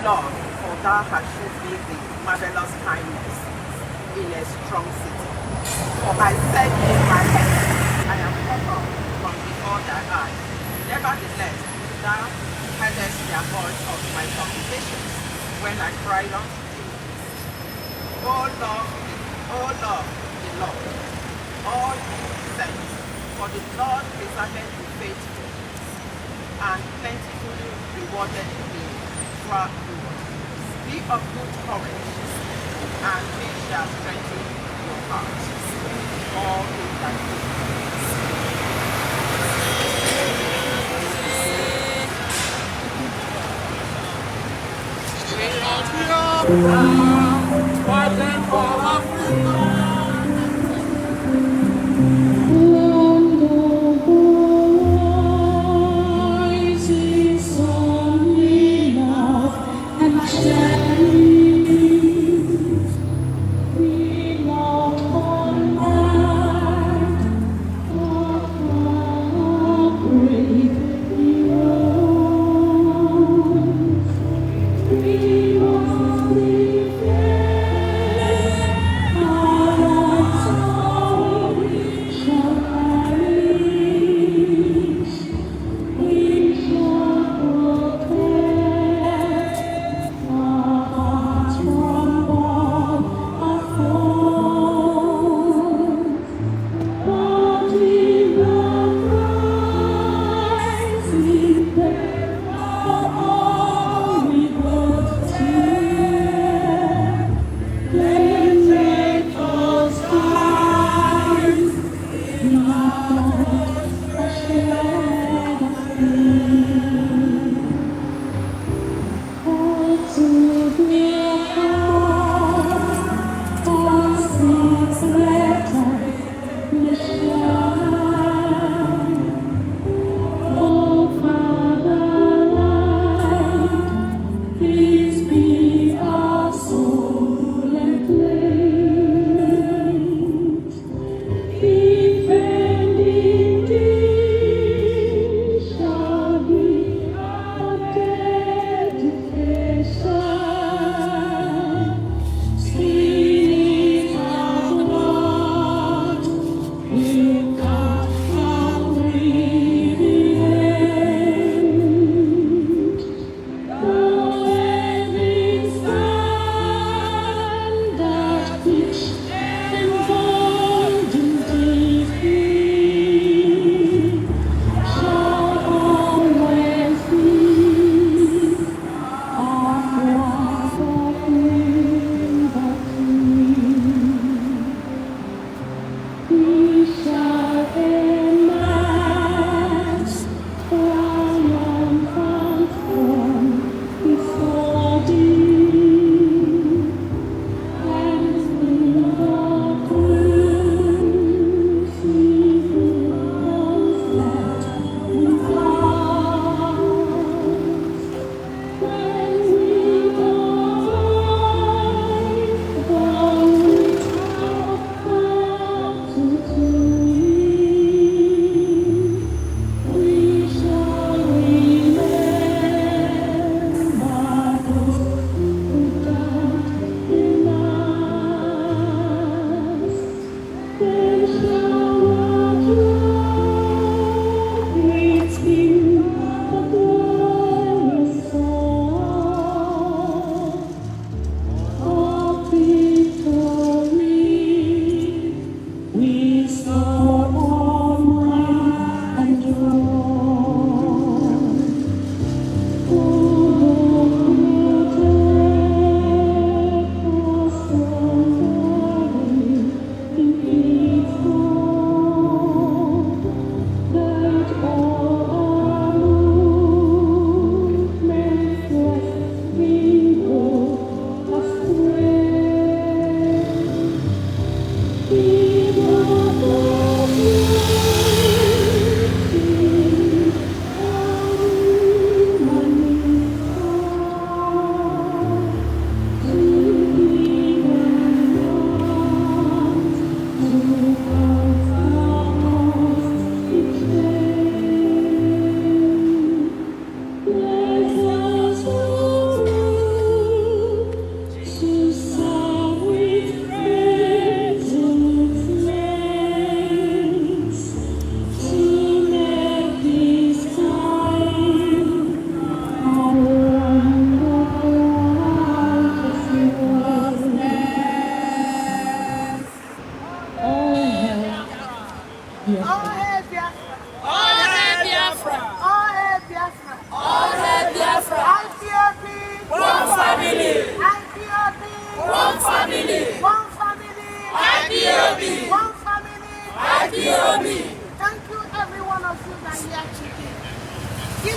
Lord, for thou hast showed me the marvelous kindness in a strong city. For I said in my head, I am cut off from before thy eyes. Nevertheless, thou heardest the voice of my supplications when I cried unto thee. O Lord, the Lord, all saints, for the Lord preserved you faithful, and plentifully rewarded me throughout. Be of good courage, and he shall strengthen your heart. All in thy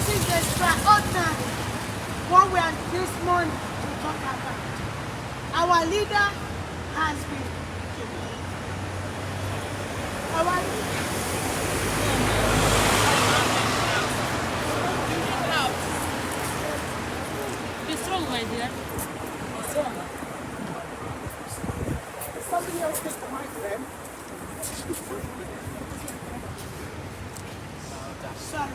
is extraordinary what we are this morning to talk about. Our leader has been Be strong, my dear. Somebody else take the mic then. Sorry.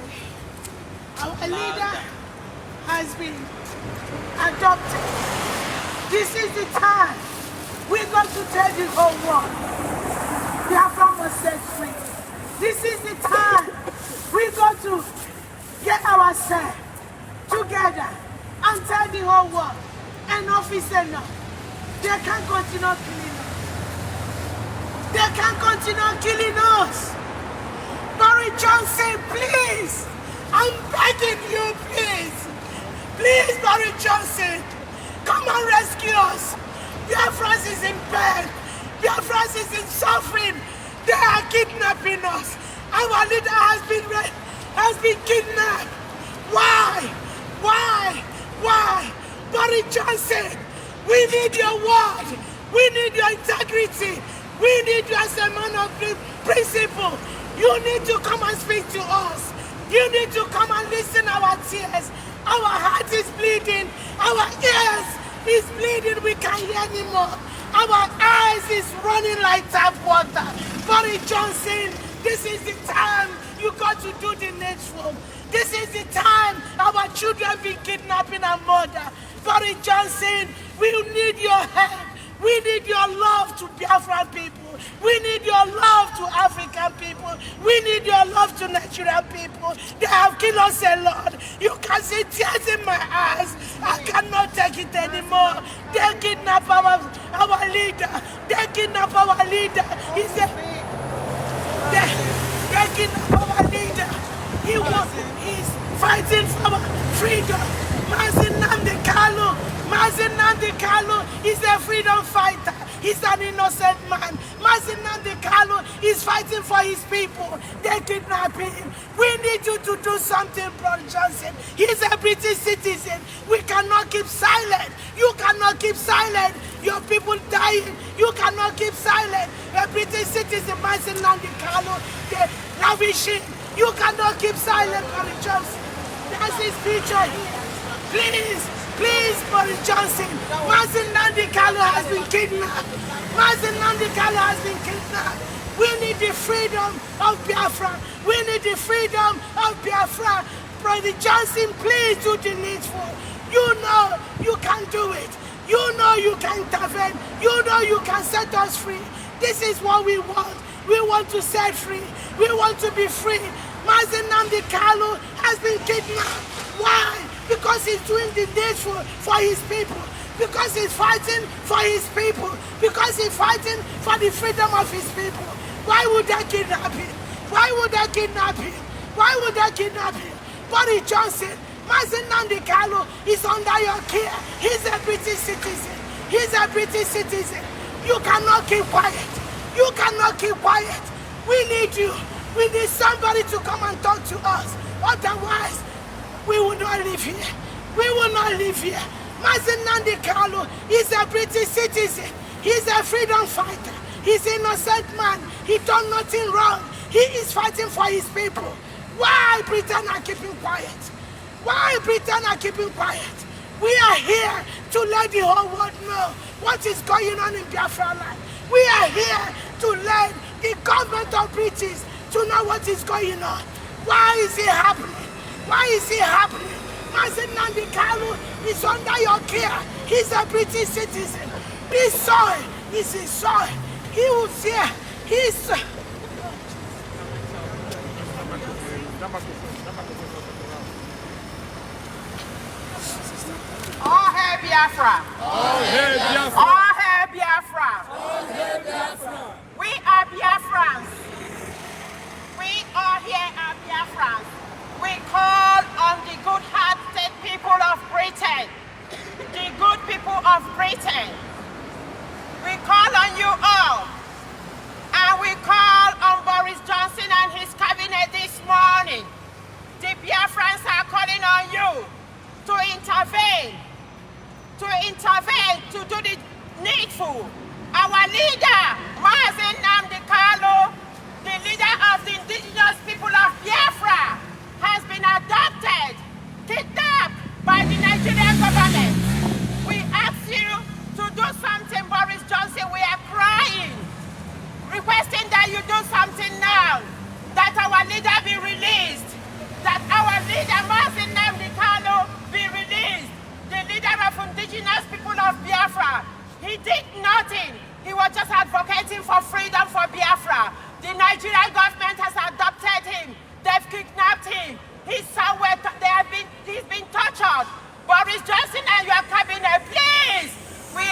Our leader has been adopted. This is the time we're going to tell the whole world Biafra was set free. This is the time we're going to get ourselves together and tell the whole world enough is enough. They can't continue killing us. They can't continue killing us. Boris Johnson, please. I'm begging you, please. Please, Boris Johnson, come and rescue us. Biafra is in pain. Biafra is in suffering. They are kidnapping us. Our leader has been kidnapped. Why? Boris Johnson, we need your word. We need your integrity. We need you as a man of principle. You need to come and speak to us. You need to come and listen to our tears. Our heart is bleeding. Our ears is bleeding. We can't hear anymore. Our eyes is running like tap water. Boris Johnson, this is the time you got to do the needful. This is the time our children be kidnapping and murdered. Boris Johnson, we need your help. We need your love to Biafran people. We need your love to African people. We need your love to Nigerian people. They have killed us a lot. You can see tears in my eyes. I cannot take it anymore. They kidnap our leader. They kidnap our leader. They kidnap our leader. He's fighting for our freedom. Nnamdi Kanu is a freedom fighter. He's an innocent man. Nnamdi Kanu is fighting for his people. They kidnap him. We need you to do something, Brother Johnson. He's a British citizen. We cannot keep silent. You cannot keep silent. Your people dying. You cannot keep silent. A British citizen, Nnamdi Kanu, they ravishing. You cannot keep silent, Brother Johnson. That's his future here. Please, Boris Johnson. Nnamdi Kanu has been kidnapped. Nnamdi Kanu has been kidnapped. We need the freedom of Biafra. We need the freedom of Biafra. Brother Johnson, please do the needful. You know you can do it. You know you can intervene. You know you can set us free. This is what we want. We want to set free. We want to be free. Nnamdi Kanu has been kidnapped. Why? Because he's doing the needful for his people. Because he's fighting for his people. Because he's fighting for the freedom of his people. Why would they kidnap him? Why would they kidnap him? Why would they kidnap him? Boris Johnson, Nnamdi Kanu is under your care. He's a British citizen. He's a British citizen. You cannot keep quiet. You cannot keep quiet. We need you. We need somebody to come and talk to us. Otherwise, we will not live here. We will not live here. Nnamdi Kanu is a British citizen. He's a freedom fighter. He's an innocent man. He done nothing wrong. He is fighting for his people. Why Britain are keeping quiet? Why Britain are keeping quiet? We are here to let the whole world know what is going on in Biafra land. We are here to let the government of British to know what is going on. Why is it happening? Why is it happening? Nnamdi Kanu is under your care. He's a British citizen. This soil is his soil. He was here. He's... All hail Biafra! All hail Biafra! All hail Biafra! All hail Biafra! We are Biafrans. We all here are Biafrans. We call on the good-hearted people of Britain, the good people of Britain. We call on you all, and we call on Boris Johnson and his cabinet this morning. The Biafrans are calling you to intervene, to do the needful. Our leader, Mazi Nnamdi, the leader of the indigenous people of Biafra, has been adopted, kidnapped by the Nigerian government. We ask you to do something, Boris Johnson. We are crying, requesting that you do something now, that our leader be released, that our leader, Mazi Nnamdi, be released, the leader of indigenous people of Biafra. He did nothing. He was just advocating for freedom for Biafra. The Nigerian government has adopted him. They've kidnapped him. He's somewhere, he's been tortured. Boris Johnson and your cabinet, please. We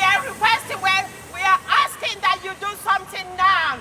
are requesting, we are asking that you do something now.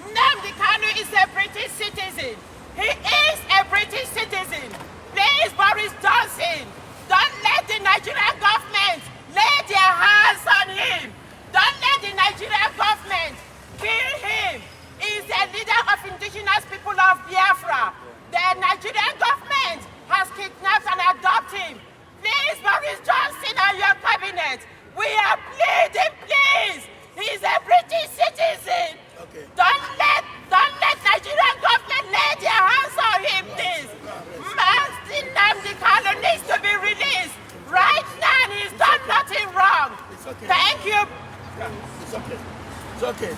Nnamdi Kanu is a British citizen. He is a British citizen. Please, Boris Johnson, don't let the Nigerian government lay their hands on him. Don't let the Nigerian government kill him. He is a leader of indigenous people of Biafra. The Nigerian government has kidnapped and adopted him. Please, Boris Johnson and your cabinet, we are pleading, please. He is a British citizen. Okay. Don't let Nigerian government lay their hands on him, please. Mazi Nnamdi needs to be released. Right now, he's done nothing wrong. It's okay. Thank you. Yeah, it's okay. It's okay.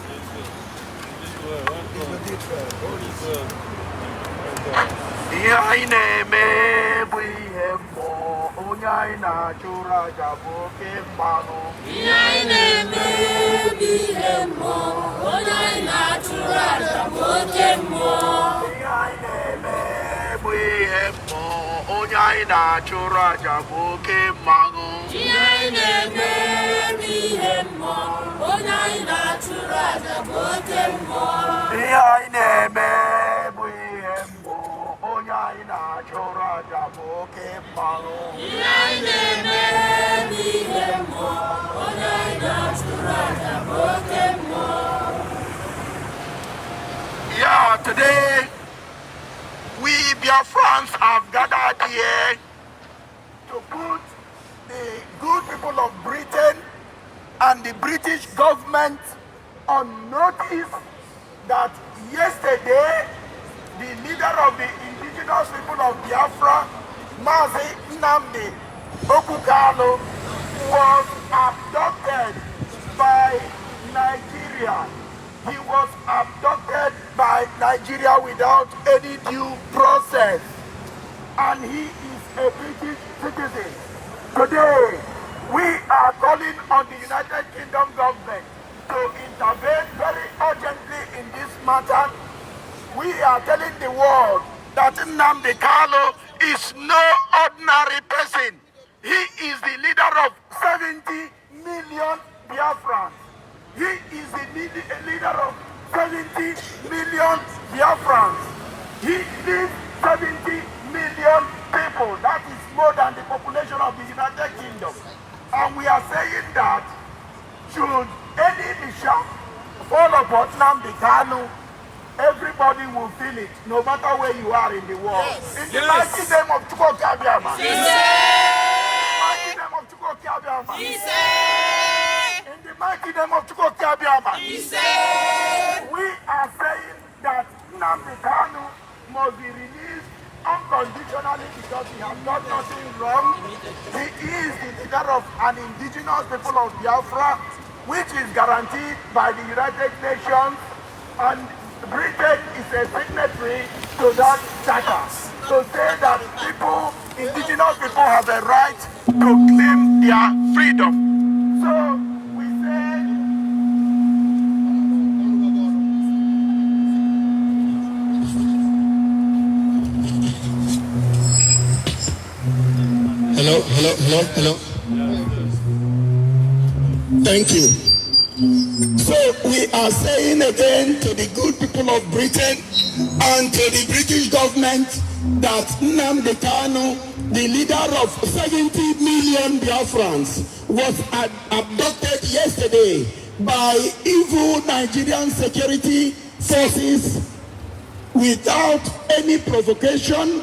Yeah, today we Biafrans have gathered here to put the good people of Britain and the British government on notice that yesterday the leader of the indigenous people of Biafra, Mazi Nnamdi Kanu, was abducted by Nigeria. He was abducted by Nigeria without any due process, and he is a British citizen. Today, we are calling on the United Kingdom government to intervene very urgently in this matter. We are telling the world that Nnamdi Kanu is no ordinary person. He is the leader of 70 million Biafrans. He is the leader of 70 million Biafrans. He leads 70 million people. That is more than the population of the United Kingdom. And we are saying that should any mission fall upon Nnamdi Kanu, everybody will feel it, no matter where you are in the world. Yes. In the mighty name of Chukwu Kabiama. In the mighty name of Chukwu Kabiama. In the mighty name of Chukwu Kabiama. We are saying that Nnamdi Kanu must be released unconditionally because he has done nothing wrong. He is the leader of an indigenous people of Biafra, which is guaranteed by the United Nations, and Britain is a signatory to that charter. To say that people, indigenous people, have a right to claim their freedom. So we say, Hello. Thank you. So we are saying again to the good people of Britain and to the British government that Nnamdi Kanu, the leader of 70 million Biafrans, was abducted yesterday by evil Nigerian security forces without any provocation,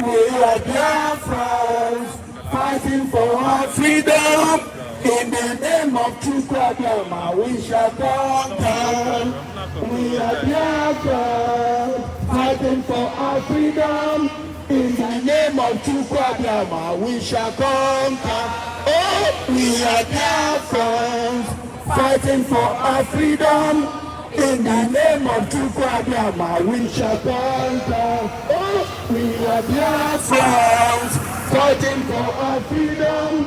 We are Biafrans, fighting for our freedom. In the name of true Biafra, we shall conquer. We are Biafrans, fighting for our freedom. In the name of true Biafra, we shall conquer. Oh, we are Biafrans, fighting for our freedom. In the name of true Biafra, we shall conquer. Oh, we are Biafrans, fighting for our freedom.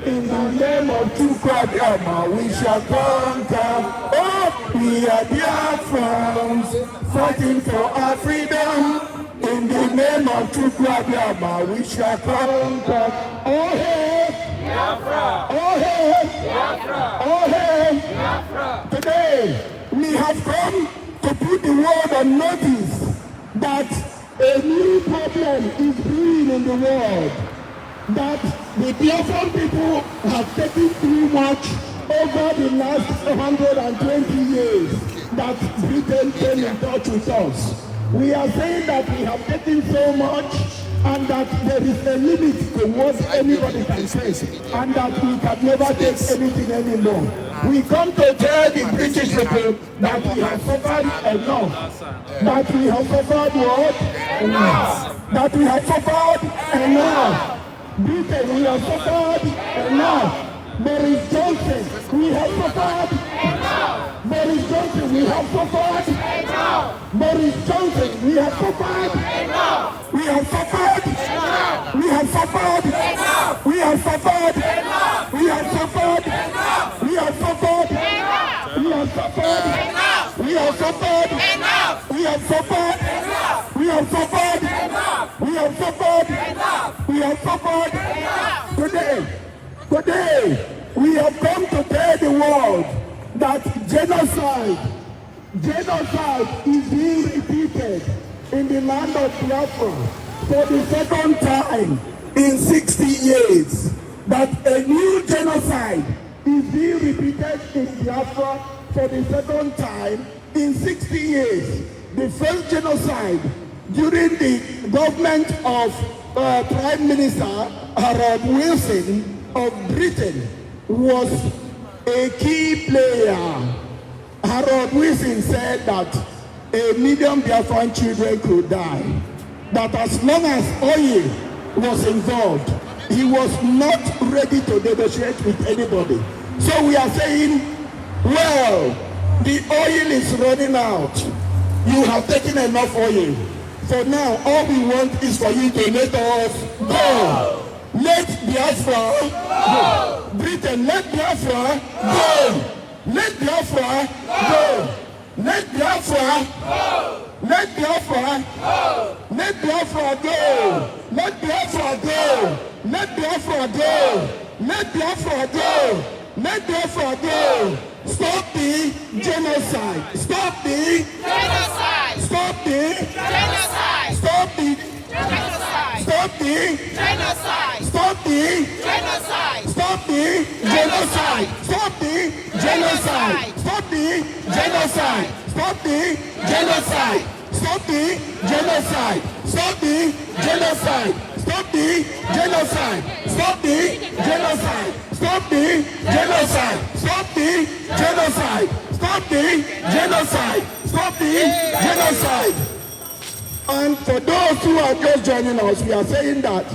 In the name of true Biafra, we shall conquer. Oh, we are Biafrans, fighting for our freedom. In the name of true Biafra, we shall conquer. Oh, hey, Biafra! Oh, hey, Biafra! Oh, hey, Biafra! Today, we have come to put the world on notice that a new problem is brewing in the world. That the Biafran people have taken too much over the last 120 years that Britain came in touch with us. We are saying that we have taken so much and that there is a limit to what anybody can take and that we can never take anything anymore. We come to tell the British people that we have suffered enough. That we have suffered what? Enough. That we have suffered enough. Britain, we have suffered enough. Boris Johnson, we have suffered enough. Boris Johnson, we have suffered enough. Boris Johnson, we have suffered enough. We have suffered enough. We have suffered enough. We have suffered enough. We have suffered enough. We have suffered enough. We have suffered enough. We have suffered enough. We have suffered enough. We have suffered enough. We have suffered enough. We have suffered enough. Today, we have come to tell the world that genocide is being repeated in the land of Biafra for the second time in 60 years. That a new genocide is being repeated in Biafra for the second time in 60 years. The first genocide during the government of Prime Minister Wilson of Britain was a key player. Harold Wilson said that 1 million Biafran children could die. That as long as oil was involved, he was not ready to negotiate with anybody. So we are saying, well, the oil is running out. You have taken enough oil. For now, all we want is for you to let us go. Let Biafra go. Britain, let Biafra go. Let Biafra go. Let Biafra go. Let Biafra go. Let Biafra go. Let Biafra go. Let Biafra go. Let Biafra go. Let Biafra go. Stop the genocide. Stop the genocide. Stop the genocide. Stop the genocide. Stop the genocide. Stop the genocide. Stop the genocide. Stop the genocide. Stop the genocide. Stop the genocide. Stop the genocide. Stop the genocide. Stop the genocide. Stop the genocide. Stop the genocide. Stop the genocide. Stop the genocide. Stop the genocide. And for those who are just joining us, we are saying that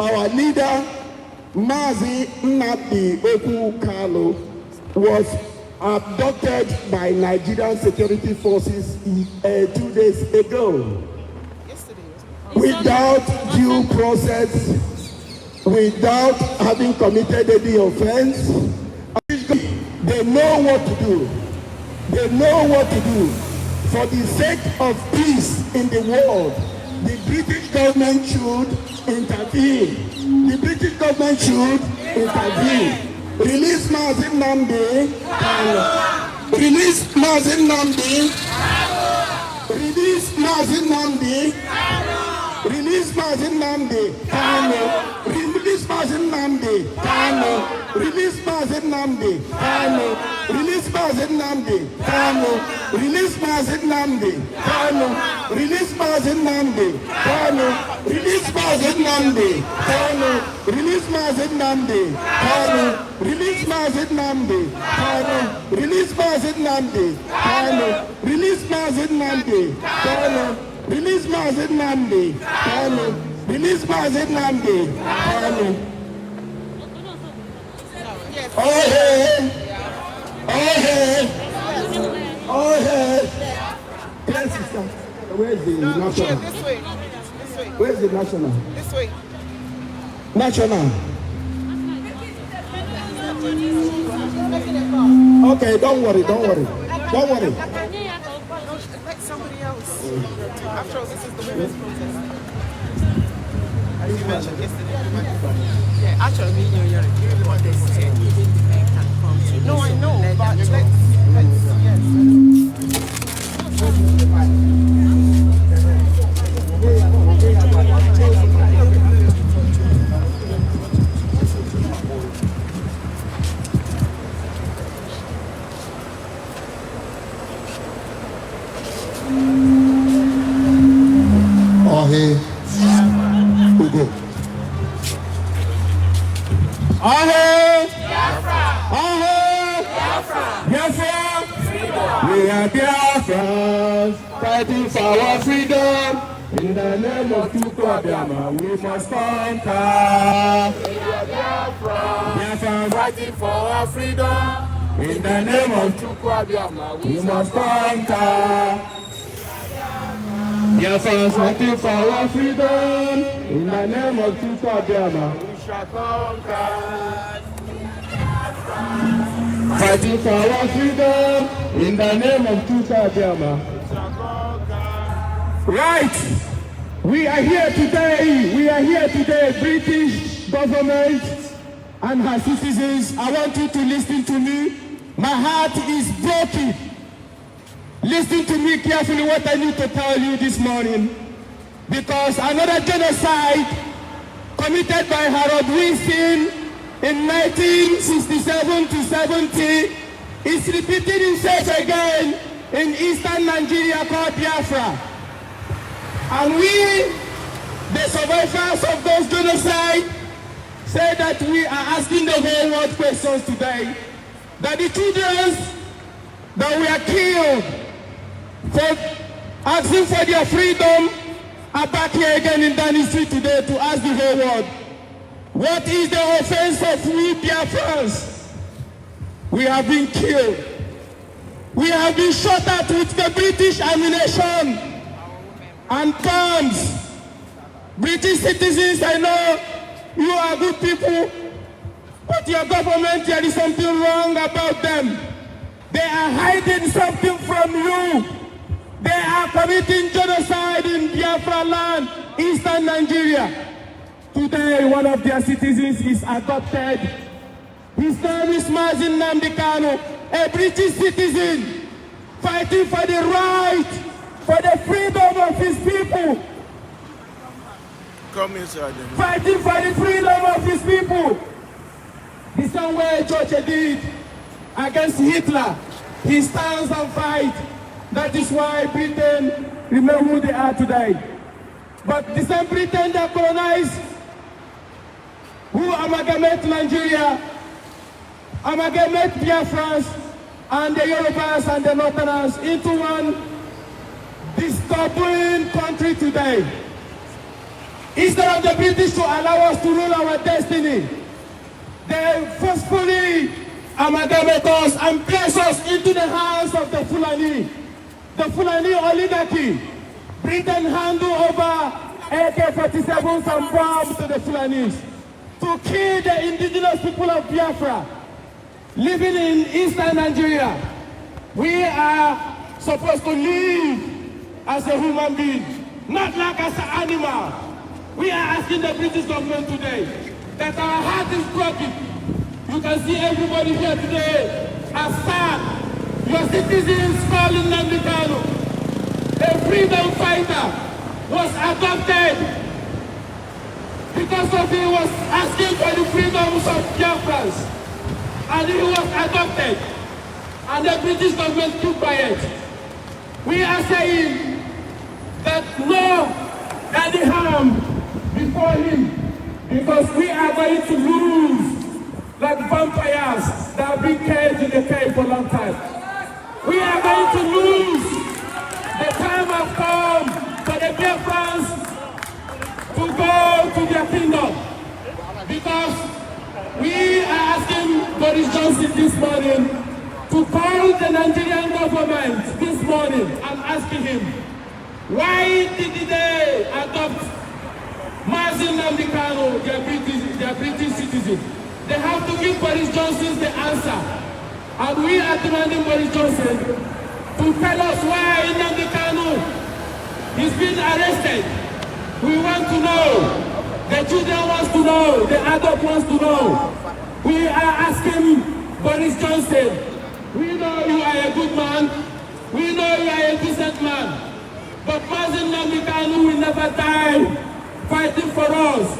our leader, Mazi Nnamdi Kanu, was abducted by Nigerian security forces 2 days ago. Without due process, without having committed any offense. They know what to do. They know what to do. For the sake of peace in the world, the British government should intervene. The British government should intervene. Release Mazi Nnamdi. Release Mazi Nnamdi. Release Mazi Nnamdi. Release Mazi Nnamdi. Release Mazi Nnamdi. Release Mazi Nnamdi. Release Mazi Nnamdi. Release Mazi Nnamdi. release Mazi Nnamdi. Kanu, release Mazi Nnamdi. Kanu, release Mazi Nnamdi. Kanu, release Mazi Nnamdi. Kanu, release Mazi Nnamdi. Kanu, release Mazi Nnamdi. Kanu, release Mazi Nnamdi. Kanu, release Mazi Nnamdi. Kanu. Oh hey, oh hey, oh hey. Yes, sister. Where's the national? This way. This way. Where's the national? This way. National. Okay, don't worry, don't worry. Don't worry. Let somebody else. After all, this is the women's protest. As you mentioned yesterday. Yeah, actually, you're what they said. Even the men can come to. No, I know, but let's yes. Ugo. We are Biafrans, fighting for our freedom. In the name of Biafra, we must conquer. We are Biafrans, fighting for our freedom. In the name of Biafra, we must conquer. Biafrans, fighting for our freedom. In the name of Biafra, we shall conquer. Fighting for our freedom in the name of Biafra. Right. We are here today, British government and her citizens. I want you to listen to me. My heart is broken. Listen to me carefully what I need to tell you this morning. Because another genocide committed by Harold Wilson in 1967 to 70 is repeating itself again in eastern Nigeria called Biafra. And we, the survivors of those genocides, say that we are asking the whole world questions today. That the children that were killed for asking for their freedom are back here again in Dani Street today to ask the whole world, what is the offense of we Biafrans? We have been killed. We have been shot at with the British ammunition and bombs. British citizens, I know you are good people, but your government, there is something wrong about them. They are hiding something from you. They are committing genocide in Biafra land, eastern Nigeria. Today, one of their citizens is adopted. His name is Mazi Nnamdi Kanu, a British citizen, fighting for the right, for the freedom of his people. Come inside. Fighting for the freedom of his people. The same way George did against Hitler. He stands and fights. That is why Britain remain who they are today. But the same Britain that colonized, who amalgamate Nigeria, amalgamate Biafrans and the Yorubas and the Northerners into one disturbing country today. Instead of the British to allow us to rule our destiny, they forcefully amalgamate us and place us into the hands of the Fulani. The Fulani oligarchy. Britain handed over AK-47s and bombs to the Fulanis to kill the indigenous people of Biafra living in eastern Nigeria. We are supposed to live as a human being, not like as an animal. We are asking the British government today that our heart is broken. You can see everybody here today are sad. Your citizens calling Nnamdi Kanu, a freedom fighter, was adopted because of he was asking for the freedoms of Biafrans. And he was adopted. And the British government took by it. We are saying that no any harm before him, because we are going to lose like vampires that have been caged in the cave for a long time. We are going to lose. The time has come for the Biafrans to go to their kingdom, because we are asking Boris Johnson this morning to call the Nigerian government this morning and asking him, why did they adopt Mazi Nnamdi Kanu, their British citizen? They have to give Boris Johnson the answer. And we are demanding Boris Johnson to tell us why Nnamdi Kanu is being arrested. We want to know. The children want to know. The adult wants to know. We are asking Boris Johnson, we know you are a good man. We know you are a decent man. But Mazi Nnamdi Kanu will never die fighting for us.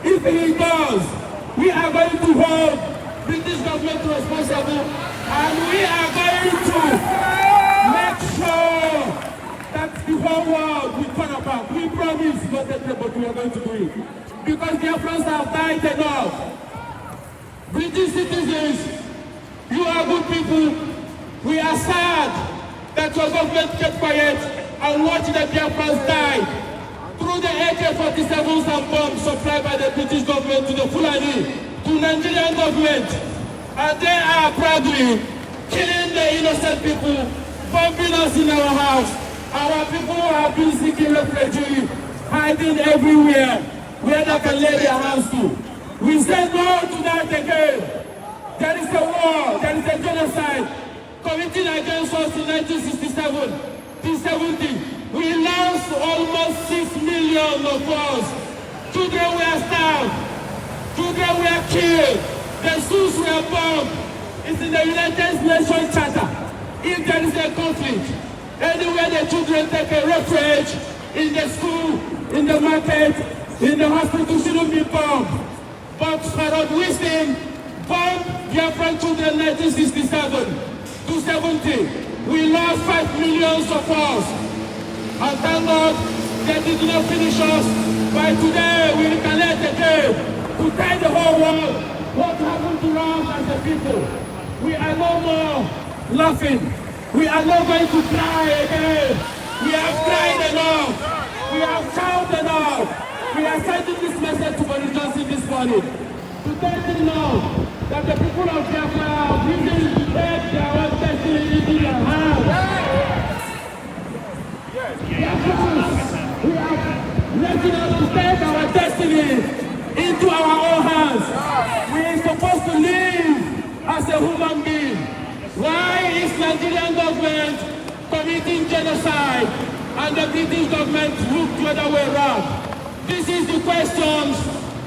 If he does, we are going to hold British government responsible, and we are going to make sure that the whole world will turn about. We promise not that, but we are going to do it. Because Biafrans have died enough. British citizens, you are good people. We are sad that your government kept quiet and watched the Biafrans die through the AK-47s and bombs supplied by the British government to the Fulani, to Nigerian government. And they are proudly killing the innocent people, bombing us in our house. Our people have been seeking refuge, hiding everywhere, where they can lay their hands to. We say no to that again. There is a war, there is a genocide committed against us in 1967 to 70. We lost almost 6 million of us. Children were starved. Children were killed. The schools were bombed. It's in the United Nations Charter. If there is a conflict, anywhere the children take a refuge, in the school, in the market, in the hospital, shouldn't be bombed. But Farad Wisdom bombed Biafran children in 1967 to 70. We lost 5 million of us. And thank God they did not finish us. By today, we recollect again to tell the whole world what happened to us as a people. We are no more laughing. We are not going to cry again. We have cried enough. We have shouted enough. We are sending this message to Boris Johnson this morning to let him know that the people of Biafra are willing to take their own destiny into their hands. We are letting us to take our destiny into our own hands. We are supposed to live as a human being. Why is Nigerian government committing genocide and the British government look the other way around? This is the questions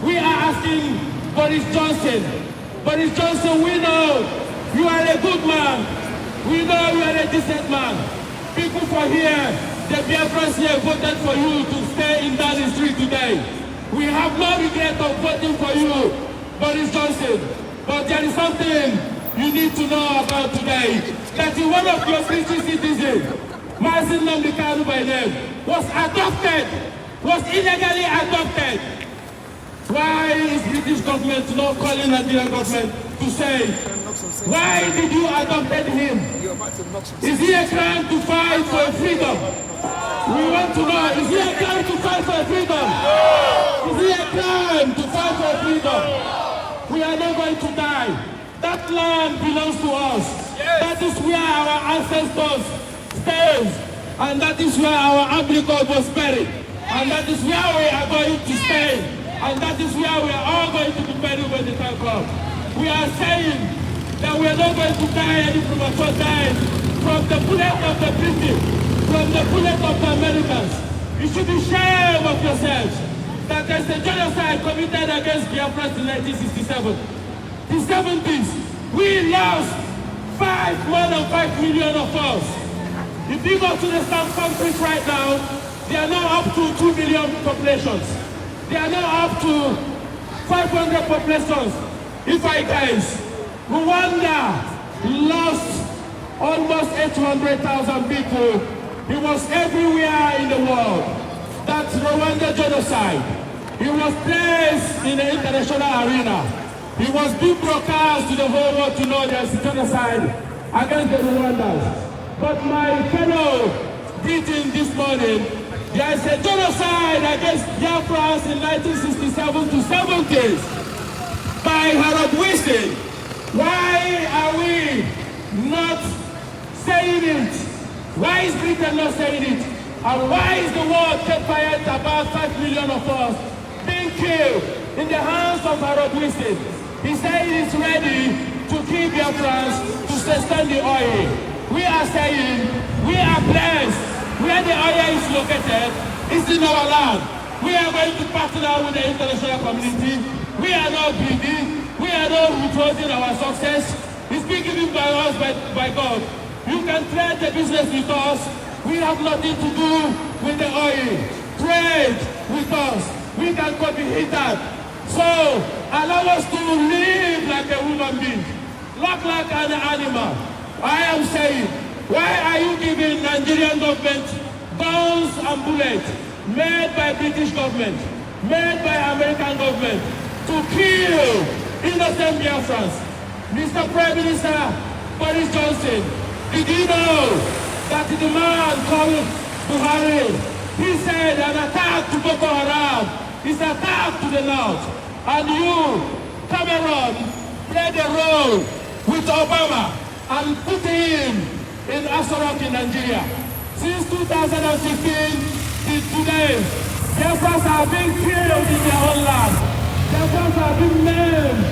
we are asking Boris Johnson. Boris Johnson, we know you are a good man. We know you are a decent man. People for here, the Biafrans here voted for you to stay in that street today. We have no regret of voting for you, Boris Johnson. But there is something you need to know about today. That one of your British citizens, Mazi Nnamdi Kanu by name, was adopted, was illegally adopted. Why is British government not calling Nigerian government to say, why did you adopt him? Is he a crime to fight for freedom? We want to know, is he a crime to fight for freedom? Is he a crime to fight for freedom? We are not going to die. That land belongs to us. That is where our ancestors stayed. And that is where our umbilical was buried. And that is where we are going to stay. And that is where we are all going to be buried when the time comes. We are saying that we are not going to die any premature death from the bullet of the British, from the bullet of the Americans. You should be ashamed of yourselves that there's a genocide committed against Biafra in 1967. The 70s, we lost more than 5 million of us. If you go to the South countries right now, they are now up to 2 million populations. They are now up to 500 populations. If I guess, Rwanda lost almost 800,000 people He was everywhere in the world. That's Rwanda genocide. He was placed in the international arena. He was being broadcast to the whole world to know there's a genocide against the Rwandans. But my fellow greeting this morning, there is a genocide against Biafrans in 1967 to 70s by Harold Wilson. Why are we not saying it? Why is Britain not saying it? And why is the world kept quiet about 5 million of us being killed in the hands of Harold Wilson? He said he's ready to kill Biafrans to sustain the oil. We are saying we are blessed. Where the oil is located is in our land. We are going to partner with the international community. We are not greedy. We are not withholding our success. It's been given by us by God. You can trade the business with us. We have nothing to do with the oil. Trade with us. We can copy that. So allow us to live like a human being, not like an animal. I am saying, why are you giving Nigerian government guns and bullets made by British government, made by American government to kill innocent Biafrans? Mr. Prime Minister Boris Johnson, did you know that the man called Buhari, he said an attack to Boko Haram is an attack to the north. And you, Cameron, played a role with Obama and put him in Aswell in Nigeria. Since 2016 till today, Biafrans are being killed in their own land. Biafrans are being maimed.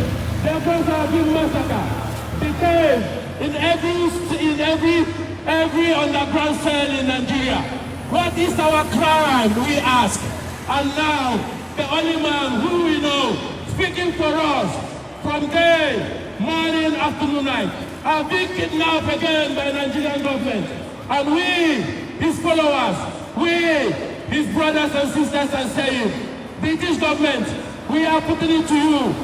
Biafrans are being massacred. Detained in every underground cell in Nigeria. What is our crime, we ask? And now, the only man who we know speaking for us from day, morning, afternoon, night, are being kidnapped again by the Nigerian government. And we, his followers, we, his brothers and sisters, are saying, British government, we are putting it to you.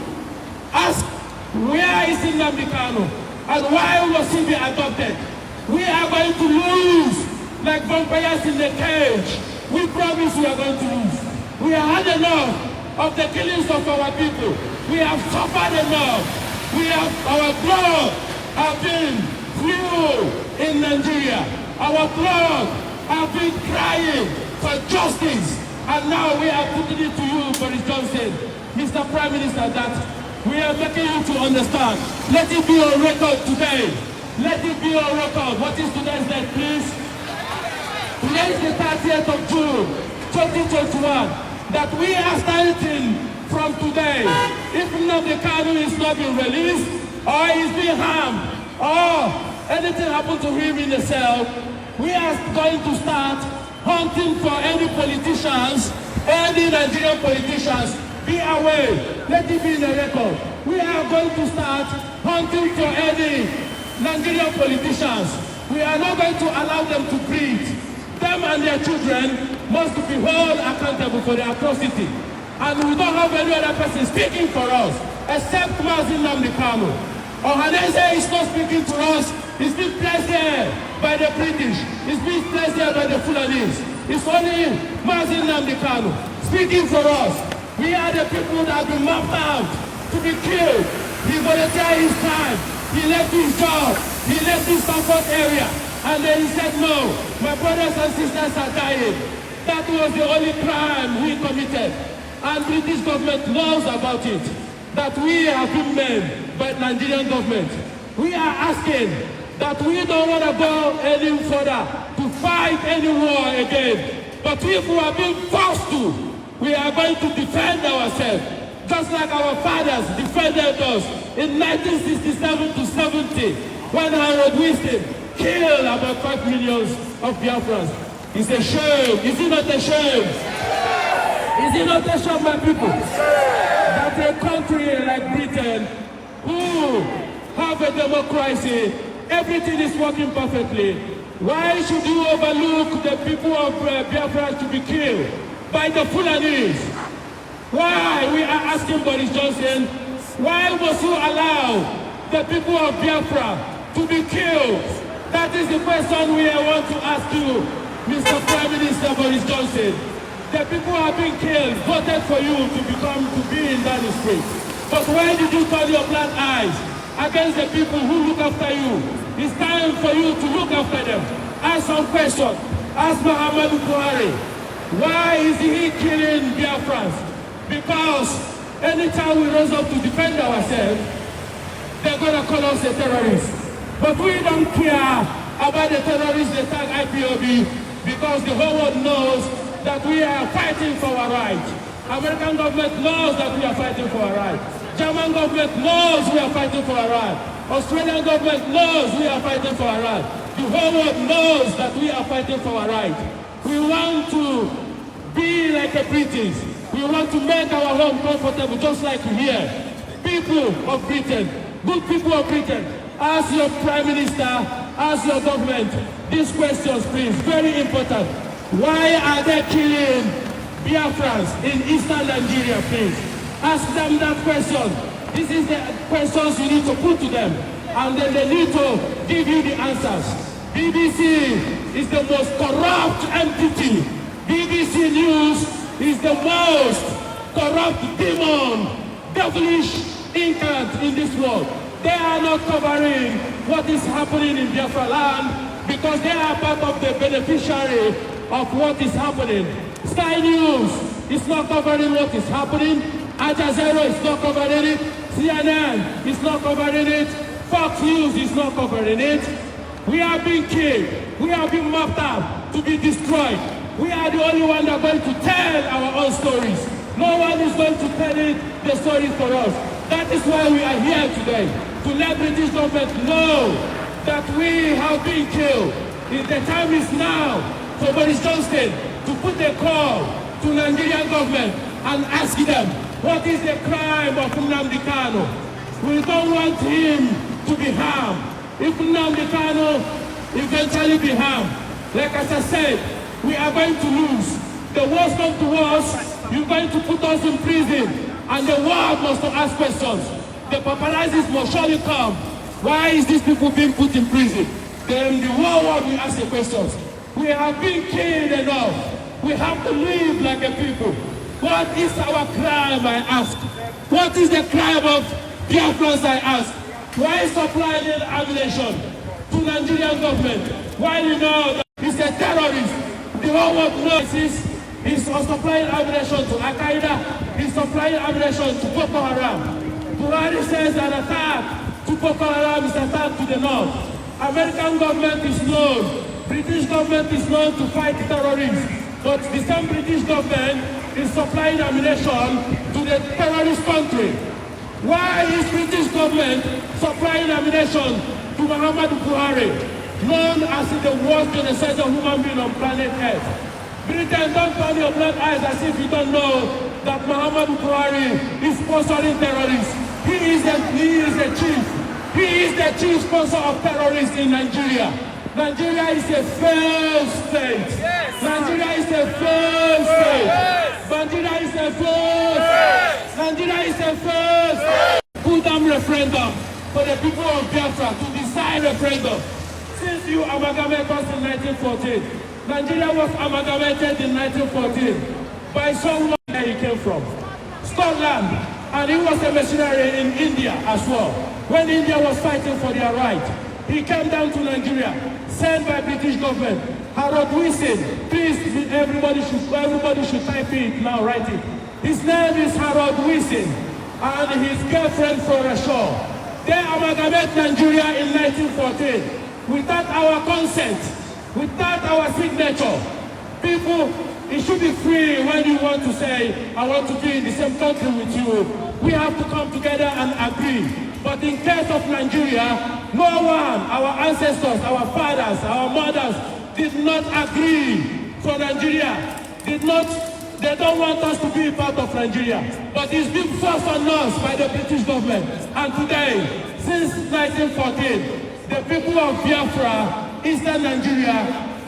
Ask, where is Nnamdi Kanu? And why was he being adopted? We are going to lose like vampires in the cage. We promise we are going to lose. We have had enough of the killings of our people. We have suffered enough. Our blood has been fueled in Nigeria. Our blood has been crying for justice. And now we are putting it to you, Boris Johnson, Mr. Prime Minister, that we are making you to understand. Let it be on record today. Let it be on record. What is today's date, please? Today is the 30th of June, 2021. That we are starting from today. If Nnamdi Kanu is not being released, or is being harmed, or anything happened to him in the cell, we are going to start hunting for any politicians, any Nigerian politicians. Be aware, let it be in the record. We are going to start hunting for any Nigerian politicians. We are not going to allow them to breathe. Them and their children must be held accountable for their atrocity. And we don't have any other person speaking for us except Mazi Nnamdi Kanu. Ohaneze is not speaking to us. He's been placed here by the British. He's been placed here by the Fulanis. It's only Mazi Nnamdi Kanu speaking for us. We are the people that have been mapped out to be killed. He volunteered his time. He left his job. He left his comfort area. And then he said, no, my brothers and sisters are dying. That was the only crime we committed. And British government knows about it. That we have been made by Nigerian government. We are asking that we don't want to go any further to fight any war again. But if we are being forced to, we are going to defend ourselves. Just like our fathers defended us in 1967 to 70 when Harold Wilson killed about 5 million of Biafrans. It's a shame. Is it not a shame? Is it not a shame, my people? That a country like Britain, who have a democracy, everything is working perfectly. Why should you overlook the people of Biafra to be killed by the Fulanis? Why? We are asking Boris Johnson, why must you allow the people of Biafra to be killed? That is the question we want to ask you. Mr. Prime Minister Boris Johnson, the people who have been killed voted for you to be in that street. But why did you turn your blind eyes against the people who look after you? It's time for you to look after them. Ask some questions. Ask Muhammadu Buhari, why is he killing Biafrans? Because anytime we rise up to defend ourselves, they're going to call us a terrorist. But we don't care about the terrorists they tag Ipob, because the whole world knows that we are fighting for our rights. American government knows that we are fighting for our rights. German government knows we are fighting for our rights. Australian government knows we are fighting for our rights. The whole world knows that we are fighting for our rights. We want to be like the British. We want to make our home comfortable, just like here. People of Britain, good people of Britain, ask your Prime Minister, ask your government these questions, please. Very important. Why are they killing Biafrans in eastern Nigeria, please? Ask them that question. This is the questions you need to put to them, and then they need to give you the answers. BBC is the most corrupt entity. BBC News is the most corrupt demon, devilish incarnate in this world. They are not covering what is happening in Biafra land because they are part of the beneficiary of what is happening. Sky News is not covering what is happening. Al Jazeera is not covering it. CNN is not covering it. Fox News is not covering it. We are being killed. We are being mapped out to be destroyed. We are the only one that are going to tell our own stories. No one is going to tell the stories for us. That is why we are here today, to let British government know that we have been killed. The time is now for Boris Johnson to put a call to Nigerian government and ask them, what is the crime of Nnamdi Kanu? We don't want him to be harmed. If Nnamdi Kanu eventually be harmed, like as I said, we are going to lose. The worst comes to worst, you're going to put us in prison, and the world must ask questions. The paparazzis must surely come. Why is these people being put in prison? Then the whole world will ask the questions. We have been killed enough. We have to live like a people. What is our crime, I ask? What is the crime of Biafrans, I ask? Why supplying ammunition to Nigerian government? Why you know that he's a terrorist? The whole world knows he's supplying ammunition to Al-Qaeda. He's supplying ammunition to Boko Haram. Buhari says an attack to Boko Haram is an attack to the north. American government is known. British government is known to fight terrorists. But the same British government is supplying ammunition to the terrorist country. Why is British government supplying ammunition to Muhammadu Buhari, known as the worst genocide of human being on planet Earth? Britain, don't turn your blind eyes as if you don't know that Muhammadu Buhari is sponsoring terrorists. He is the chief. He is the chief sponsor of terrorists in Nigeria. Nigeria is a failed state. Yes. Nigeria is a failed state. Yes. Nigeria is a failed state. Nigeria is a failed state. Put down referendum for the people of Biafra to decide referendum. Since you amalgamated us in 1914, Nigeria was amalgamated in 1914 by someone where he came from, Scotland, and he was a missionary in India as well. When India was fighting for their right, he came down to Nigeria, sent by British government. Harold Wilson, please, everybody should type it now, write it. His name is Harold Wilson, and his girlfriend Flora Shaw. They amalgamated Nigeria in 1914 without our consent, without our signature. People, it should be free when you want to say, I want to be in the same country with you. We have to come together and agree. But in case of Nigeria, no one, our ancestors, our fathers, our mothers, did not agree for Nigeria. They don't want us to be part of Nigeria. But it's been forced on us by the British government. And today, since 1914, the people of Biafra, Eastern Nigeria,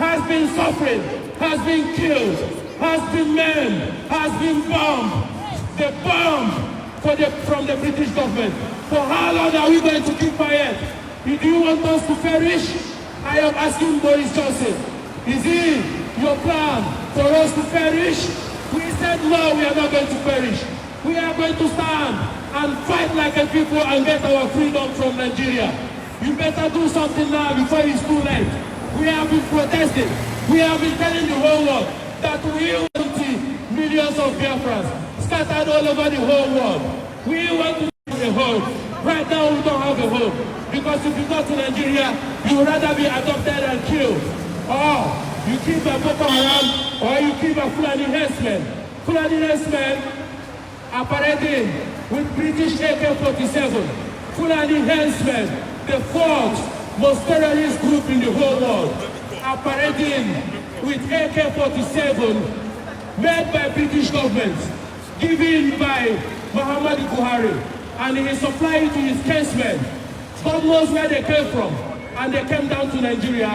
has been suffering, has been killed, has been maimed, has been bombed. The bomb from the British government. For how long are we going to keep quiet? Do you want us to perish? I am asking Boris Johnson. Is he your plan for us to perish. We said, no, we are not going to perish. We are going to stand and fight like a people and get our freedom from Nigeria. You better do something now before it's too late. We have been protesting. We have been telling the whole world that we want to see millions of Biafrans scattered all over the whole world. We want to have a home. Right now we don't have a home. Because if you go to Nigeria, you would rather be adopted and killed. Or you keep a Boko Haram, or you keep a Fulani herdsmen. Fulani herdsmen are parading with British AK-47. Fulani herdsmen, the fourth most terrorist group in the whole world, are parading with AK-47 made by British government, given by Muhammadu Buhari, and he supplied it to his kinsmen. God knows where they came from, and they came down to Nigeria,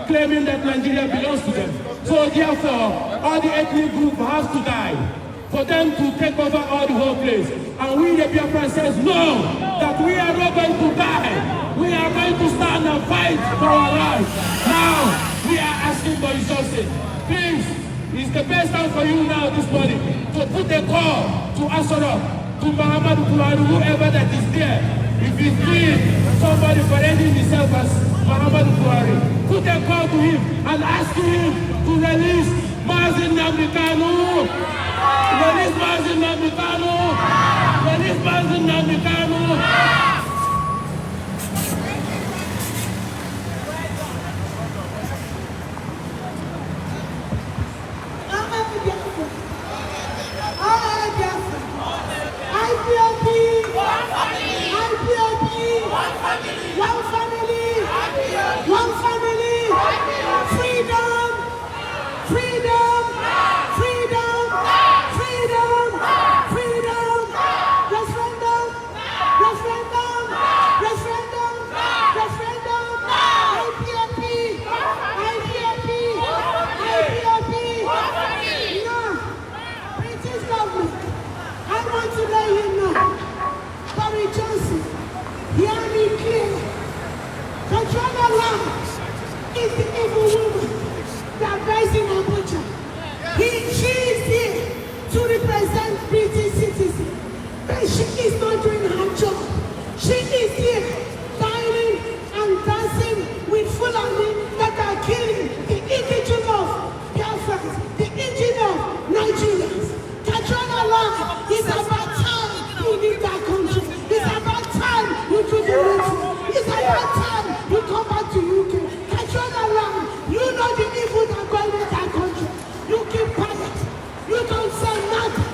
claiming that Nigeria belongs to them. So therefore, all the ethnic group have to die for them to take over all the whole place. And we, the Biafra, says no, that we are not going to die. We are going to stand and fight for our lives. Now, we are asking for resources. Please, it's the best time for you now this morning to put a call to Asoro, to Muhammadu Buhari, whoever that is there. If you feel somebody parading himself as Muhammadu Buhari, put a call to him and ask him to release Mazi Nnamdi Kanu. Release Mazi Nnamdi Kanu. Release Mazi Nnamdi Kanu. Is the evil woman that lies in Abuja. She is here to represent British citizens, but she is not doing her job. She is here dining and dancing with Fulani that are killing the indigenous Biafrans, the indigenous Nigerians. Katrina Land, it's about time you leave that country. It's about time you do the right. It's about time you come back to UK. You know the evil that going in that country. You keep quiet. You don't say nothing.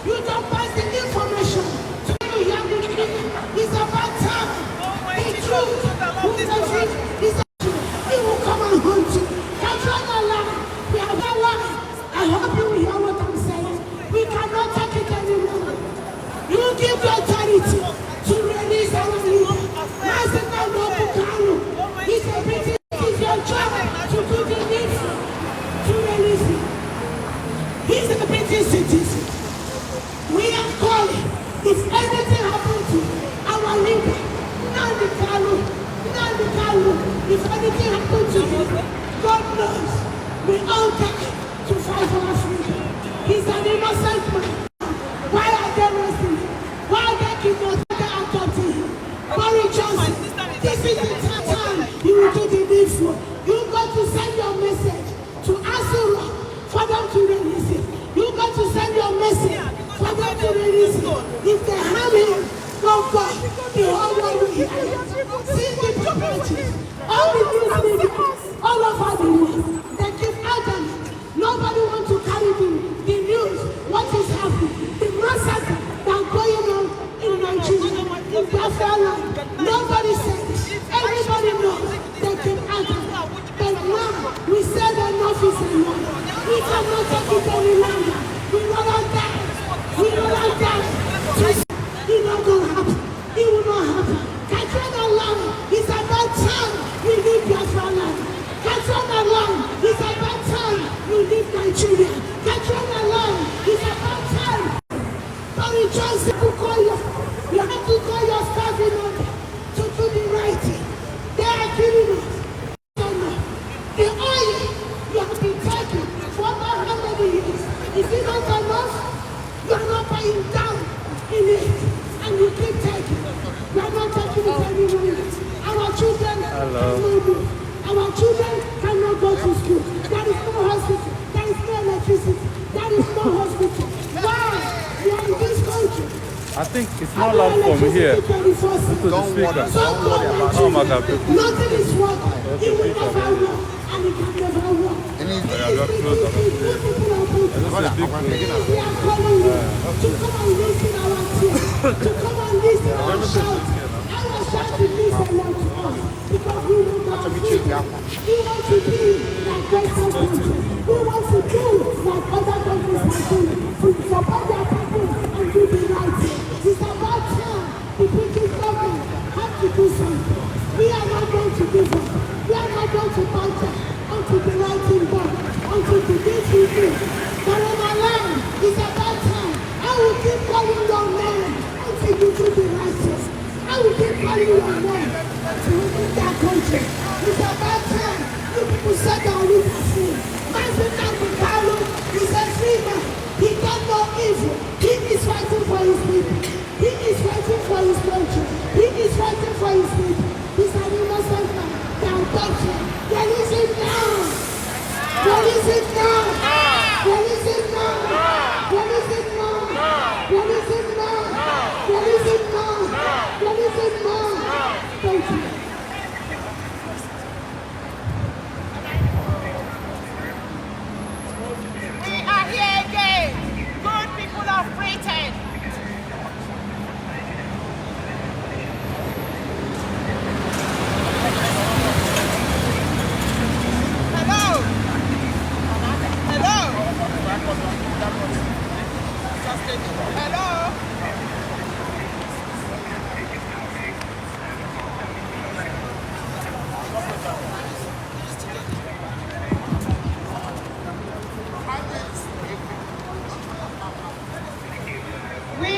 You don't pass the information to you hear the truth. It's about time. The truth. Who is the truth? Is the truth. He will come and hunt you. Control the lie. We have a lie. I hope you will hear what I'm saying. We cannot take it anymore. You give the authority to release our leader. Mazi Nnamdi Kanu. He's a British. It's your job to do the needful, to release him. He's a British citizen. We are calling, if anything happens to our leader, Nnamdi Kanu, if anything happens to him, God knows, we all die to fight for our freedom. He's an innocent man. Why are they arresting him? Why are they kidnapping him? Boris Johnson, this is the time you will do the needful. You got to send your message to Asura for them to release it. You got to send your message for them to release it. If they harm him, go back. The whole world will hear it. See the paparazzi, all the news media, all over the world. They keep adamant. Nobody wants to carry the news. What is happening? The massacre that's going on in Nigeria, in Biafra land. Nobody says. Everybody knows. They keep adamant. But now, we said enough is enough. We cannot take it any longer. We will not die. We will not die. It not going to happen. It will not happen. Katrina Land is about time we leave your Our children cannot go to school. There is no hospital. There is no electricity. There is no hospital. Why? We are in this country. I think it's not loud from here. This is the speaker. Oh my God. Nothing is working. It will never work. And it can never work. I got close up. We are calling you to come and listen our tears, to come and listen our shout. Our shout to listen to us because we want our freedom. We want to be like Western countries. We want to do like other countries are doing, to support their people and do the right thing. It's about time the British government have to do something. We are not going to give up. We are not going to bounce until the right thing done, until the things we do. But on our land, it's about time. I will keep calling your name until you do the right thing. I will keep calling your name until we do that country. It's about time. You people set down with us free. Mazi is a free man. He does no evil. He is fighting for his people. He is fighting for his country. He is fighting for his people. He's an innocent man. Down country. There is it now. There is it now. There is it now. There is it now. There is it now. There is it now. There is it now. Thank you. We are here again, good people of Britain. Hello. Hello. Hello. We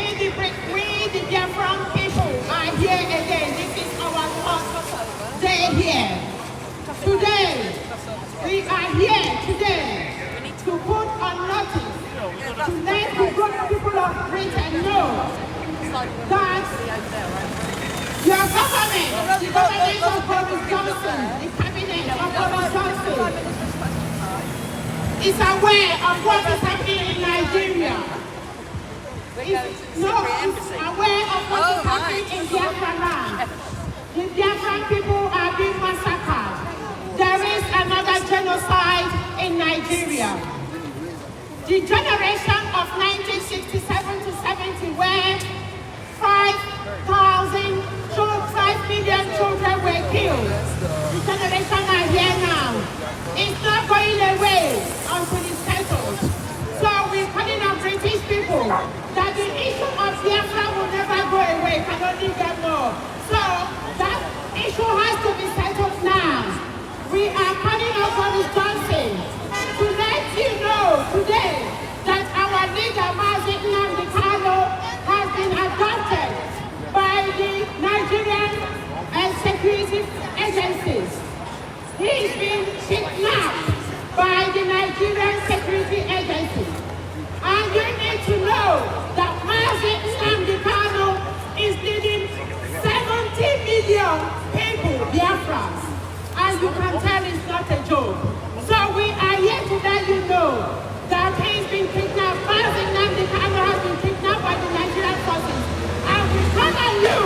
the Biafran people are here again. This is our first day here. Today, we are here today to put on notice, to let the good people of Britain know that your government, the government of Boris Johnson, the cabinet of Boris Johnson, is aware of what is happening in Nigeria. Is aware of what is happening in Biafra land. The Biafran people are being massacred. There is another genocide in Nigeria. The generation of 1967 to 70, where 5 million children were killed. The generation are here now. It's not going away until it's settled. So we're calling on British people that the issue of Biafra will never go away, can only get more. So that issue has to be settled now. We are calling on Boris Johnson to let you know today that our leader Mazi has been adopted by the Nigerian security agencies. He's been kidnapped by the Nigerian security agencies. And you need to know that Mazi is leading 70 million people, Biafrans. And you can tell it's not a joke. So we are here to let you know that he's been kidnapped. Mazi has been kidnapped by the Nigerian forces. And we call on you,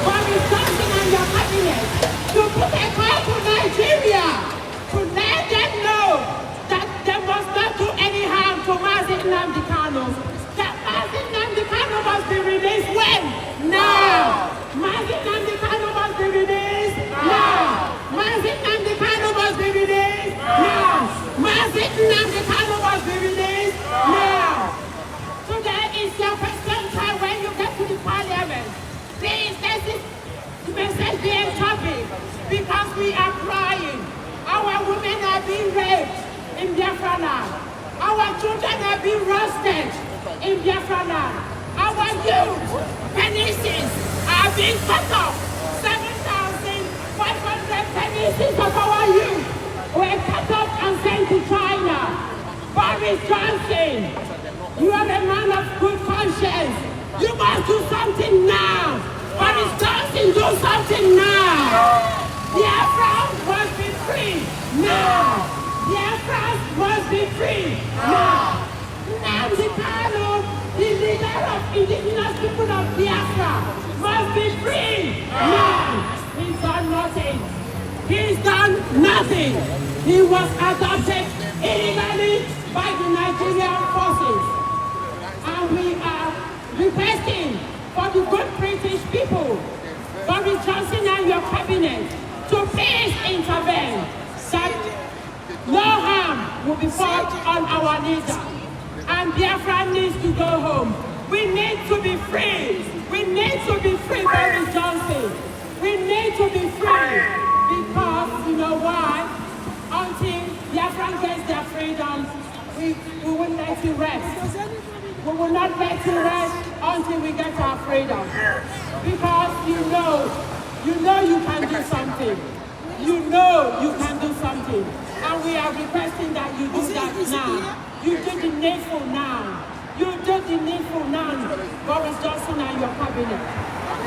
Boris Johnson and your cabinet, to put a call to Nigeria to let them know that they must not do any harm to Mazi That Mazi must be released when? Now! Mazi must be released now! Mazi must be released now! Mazi must be released now! Today is your question time when you get to the parliament. Please let this message be a topic because we are crying. Our women are being raped in Biafra land. Our children are being roasted in Biafra land. Our youth, penises, are being cut off. 7,500 penises of our youth were cut off and sent to China. Boris Johnson, you are a man of good conscience. You must do something now. Boris Johnson, do something now. Biafra He's done nothing. He was adopted illegally by the Nigerian forces. And we are requesting for the good British people, Boris Johnson and your cabinet, to please intervene, that no harm will be fought on our leader. And Biafra needs to go home. We need to be free. We need to be free, Boris Johnson. We need to be free because, you know why? Until Biafra gets their freedom, we will let you rest. We will not let you rest until we get our freedom. Because you know you can do something. You know you can do something. And we are requesting that you do that now. You do the needful now. You do the needful now, Boris Johnson and your cabinet.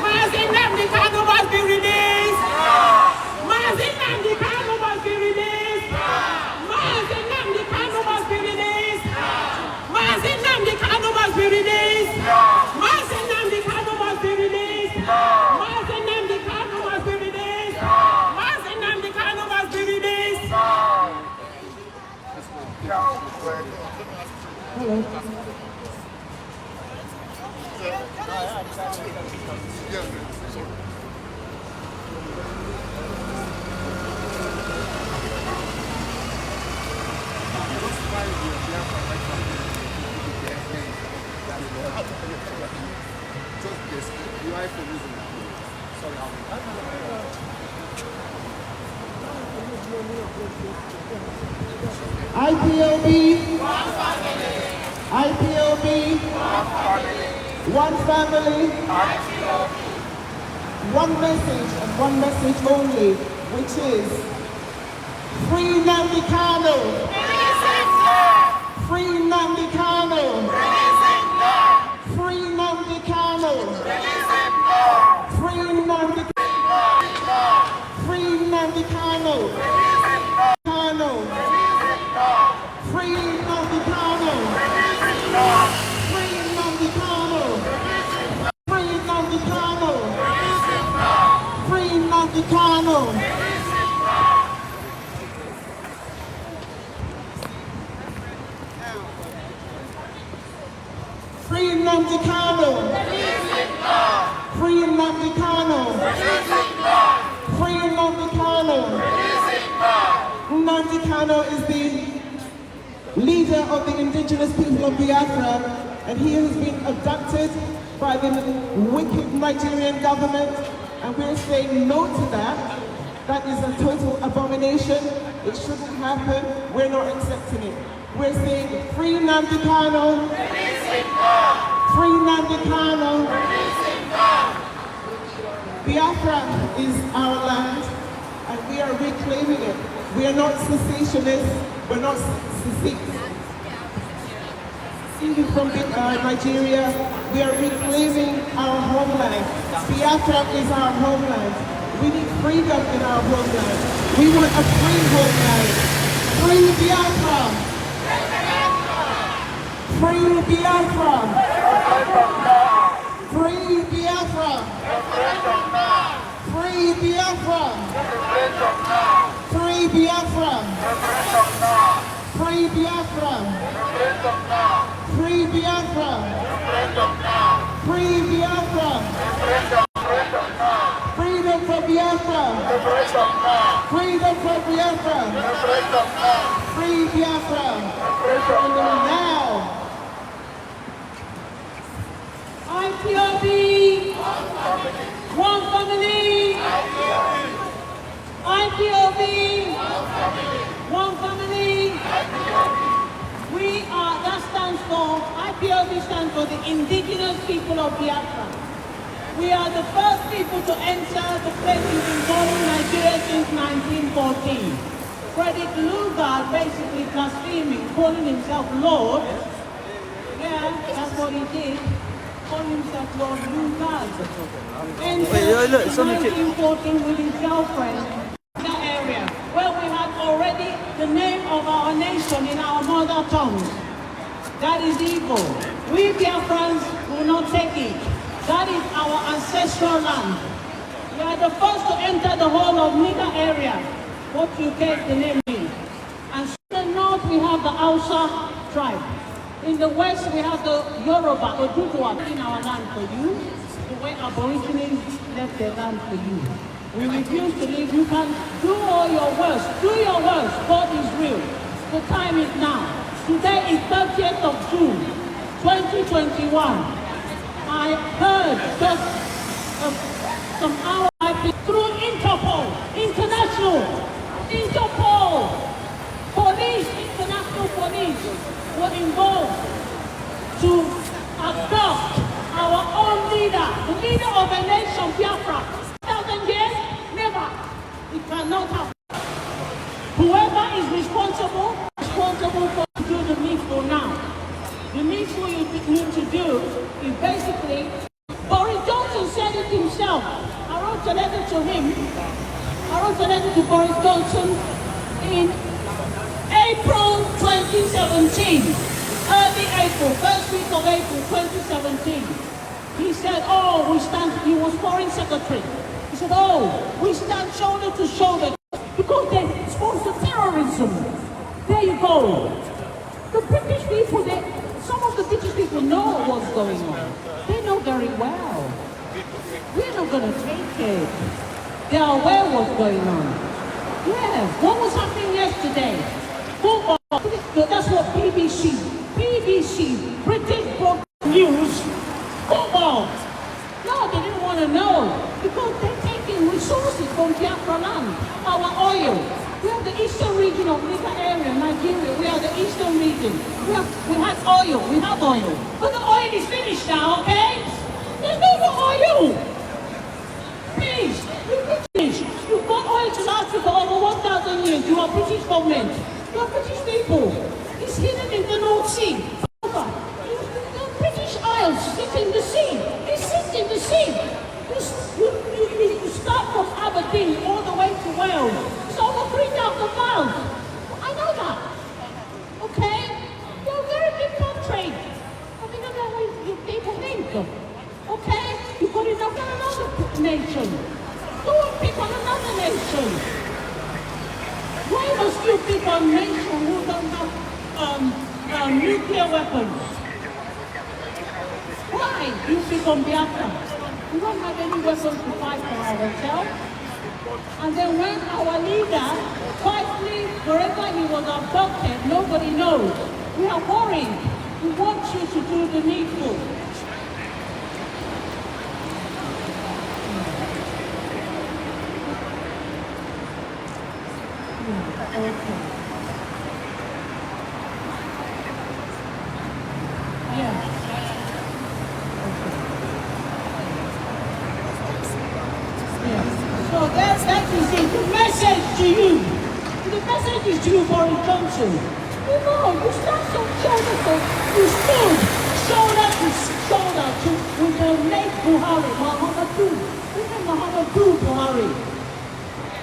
Mazi Nnamdi Kanu must be released. Mazi Nnamdi Kanu must be released. Mazi Nnamdi Kanu must be released. Mazi Nnamdi Kanu must be released. Mazi Nnamdi Kanu must be released. Mazi Nnamdi Kanu must be released. Mazi Nnamdi Kanu must be released. Hello. IPOB, IPOB, one family, one message and one message only, which is free Nnamdi Kanu, free Nnamdi Kanu, free Nnamdi Kanu, free Nnamdi Kanu, free Nnamdi Kanu, Kanu. Free Nnamdi Kanu! Free Nnamdi Kanu! Free Nnamdi Kanu! Free Nnamdi Kanu! Free Nnamdi Kanu! Free Nnamdi Kanu! Free Nnamdi Kanu! Nnamdi Kanu is the leader of the indigenous people of Biafra, and he has been abducted by the wicked Nigerian government, and we're saying no to that. That is a total abomination. It shouldn't happen. We're not accepting it. We're saying free Nnamdi Kanu, free Nnamdi Kanu. Biafra is our land, and we are reclaiming it. We are not secessionists. We're not seceded from Nigeria. We are reclaiming our homeland. Biafra is our homeland. We need freedom in our homeland. We want a free homeland. Free Biafra. Free Biafra. Free Biafra. Free Biafra. Free Biafra. Free Biafra! Free Biafra! Free Biafra! Freedom for Biafra! Freedom for Biafra! Free Biafra! And now! IPOB! One family! IPOB! One family! We are, that stands for, IPOB stands for the indigenous people of Biafra. We are the first people to enter the place we've been calling Nigeria since 1914. Frederick Lugard basically blaspheming, calling himself Lord. Yeah, that's what he did. Calling himself Lord Lugard. Entered 1914 with his girlfriend. Area where we had already the name of our nation in our mother tongue. That is evil. We Biafrans will not take it. That is our ancestral land. We are the first to enter the whole of Nika area, what you get the name is. And in the north we have the Hausa tribe. In the west we have the Yoruba or Dudua in our land for you, the way Aborigines left their land for you. We refuse to leave. You can do all your worst. Do your worst. God is real. The time is now. Today is 30th of June, 2021. I heard just some hours through Interpol, Interpol, police, international police were involved to adopt our own leader, the leader of a nation, Biafra. 1,000 years? Never. It cannot happen. Whoever is responsible for to do the needful now. The needful you need to do is basically, Boris Johnson said it himself. I wrote a letter to him. I wrote a letter to Boris Johnson in April 2017. Early April, first week of April 2017. He said, oh, we stand, he was foreign secretary. He said, oh, we stand shoulder to shoulder because they sponsor terrorism. There you go. The British people, some of the British people know what's going on. They know very well. We're not going to take it. They are aware what's going on. Yeah, what was happening yesterday? Football. That's what BBC, British News, football. No, they didn't want to know because they're taking resources from Biafra land, our oil. We have the eastern region of Nika area, Nigeria. We are the eastern region. We have oil. We have oil. But the oil is finished now, okay? There's no more oil. Please, you're British. You've got oil to last you for over 1,000 years. You are British government. You are British people. It's hidden in the North Sea. The British Isles sit in the sea. It sits in the sea. You start from Aberdeen all the way to Wales. It's over 3,000 miles. I know that. Okay? You're a very big country. I think that's what you people think. Okay? You've got enough on another nation. Go and pick on another nation. Why must you pick on a nation who don't have nuclear weapons? Why do you pick on Biafra? We don't have any weapons to fight for ourselves. And then when our leader, quietly, wherever he was abducted, nobody knows. We are worried. We want you to do the needful. Okay. Yeah. So that is it. The message to you. The message is to you, Boris Johnson. You know, you stand shoulder to shoulder with the late Buhari, Muhammadu Buhari.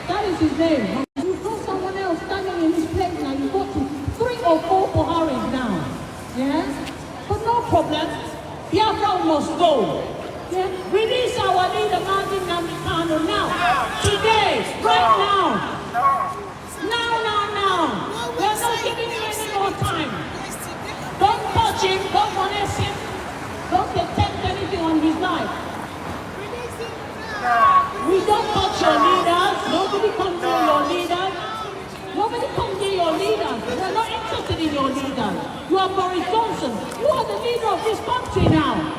That is his name. You've got someone else standing in his place now. You've got 3 or 4 Buharis now. Yeah? But no problem. Biafra must go. Yeah? Release our leader, Mazi Nnamdi now. Today, right now. Now. We're not giving him any more time. Don't touch him. Don't molest him. Don't attempt anything on his life. We don't touch your leaders. Nobody comes near your leaders. Nobody comes near your leaders. We're not interested in your leaders. You are Boris Johnson. You are the leader of this country now.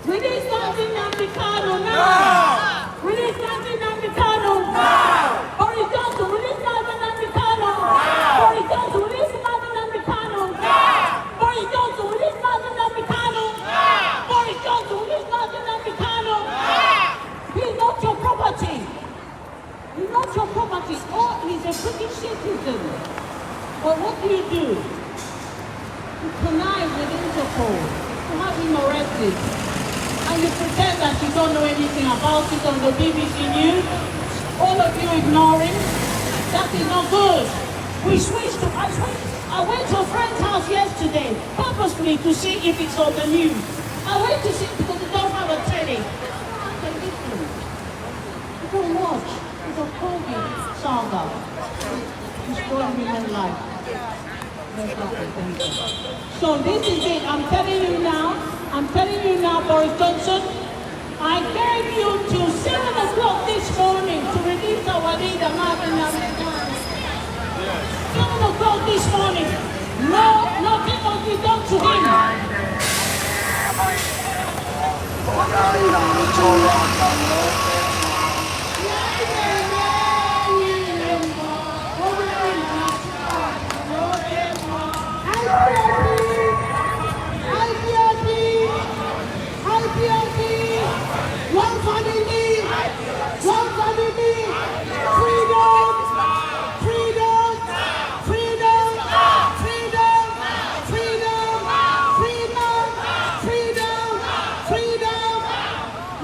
Release Mazi Nnamdi now. Release Mazi Nnamdi now. Boris Johnson, release Mazi Nnamdi now. Boris Johnson, release Mazi Nnamdi now. Boris Johnson, release Mazi Nnamdi now. Boris Johnson, release Mazi Nnamdi now. He's not your property. He's not your property. Oh, he's a British citizen. But what do? You connive with Interpol to have him arrested. And you pretend that you don't know anything about it on the BBC News. All of you ignoring. That is not good. I went to a friend's house yesterday, purposely to see if it's on the news. I went to see because we don't have a telly. So watch. It's a COVID saga. Destroying human life. So this is it. I'm telling you now, Boris Johnson, I gave you till 7 o'clock this morning to release our leader, Nnamdi. 7 o'clock this morning. No, nothing must be done to him. One family, freedom, freedom, freedom, freedom, freedom, freedom, freedom, freedom.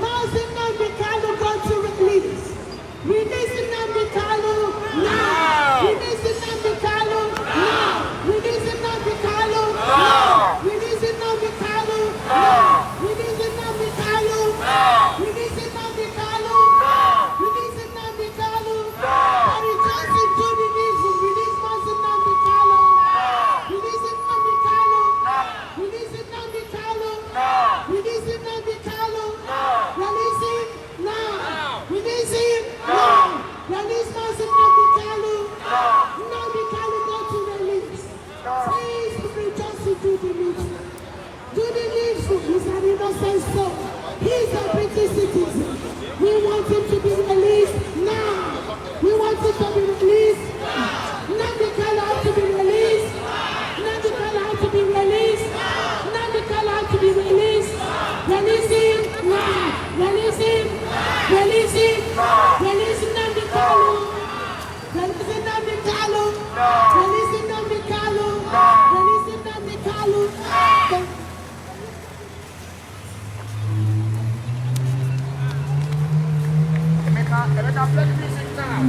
Mazi Nnamdi Kanu got to release. Release Nnamdi Kanu now. Release Nnamdi Kanu now. Release Nnamdi Kanu now. Release Nnamdi Kanu now. Release Nnamdi Kanu now. Release Nnamdi Kanu now. Release Nnamdi Kanu now. Boris Johnson do the needful. Release Mazi Nnamdi Kanu now. Release Nnamdi Kanu now. Release Nnamdi Kanu now. Release Nnamdi Kanu now. Release him now. Release him now. Release Mazi Nnamdi Kanu now. Nnamdi Kanu got to release. Please, Boris Johnson, do the needful. Do the needful. He's an innocent soul. He's a British citizen. We want him to be released now. We want him to be released now. Nnamdi Kanu has to be released. Nnamdi Kanu has to be released. Nnamdi Kanu has to be released. Release him now. Release him. Release him. Release Nnamdi Kanu. Release Nnamdi Kanu. Release Nnamdi Kanu. Release Nnamdi Kanu. Emeka, play the music now.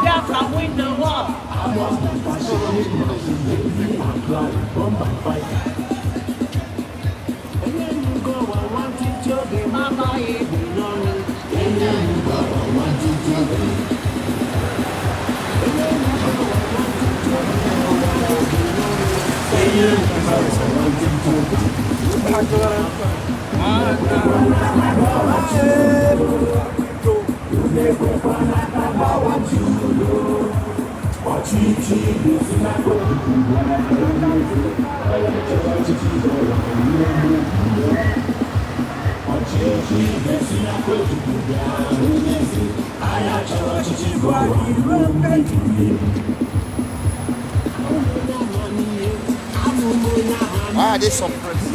Biafra win the war. Why are they suppressed?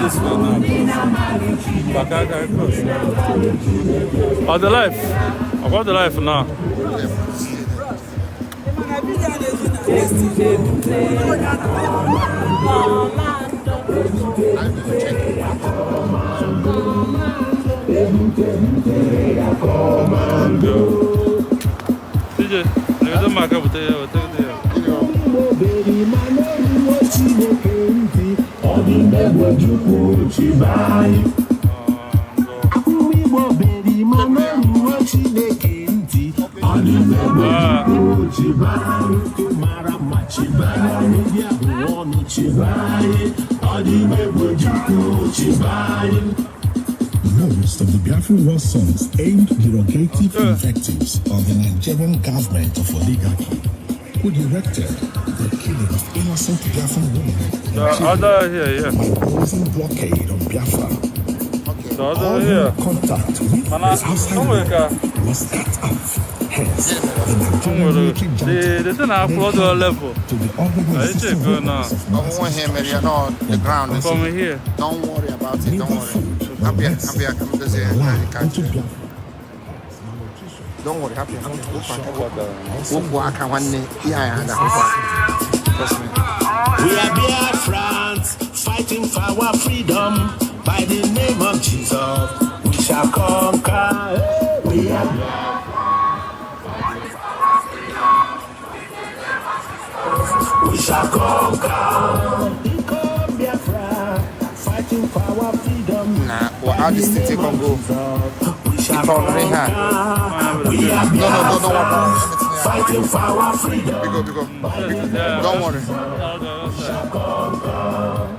This way now. Oh, the life. About the life now. DJ, you don't mark up with the Most of the Biafra war songs aimed derogative invectives on the Nigerian government of oligarchy, who directed the killing of innocent Biafran women by imposing blockade on Biafra. All contact with his outside was cut off. Hence, the Nigerian military jumped to the organization the ground. From here. Don't worry about it. Don't worry. I'm here. Don't worry. Happy. We are Biafrans fighting for our freedom. By the name of Jesus, we shall conquer. We are we shall conquer. Become Biafra, fighting for our freedom. Nah, well, how this thing can go? We shall conquer. We are Biafra, fighting for our freedom. Big go. Don't worry. We shall conquer.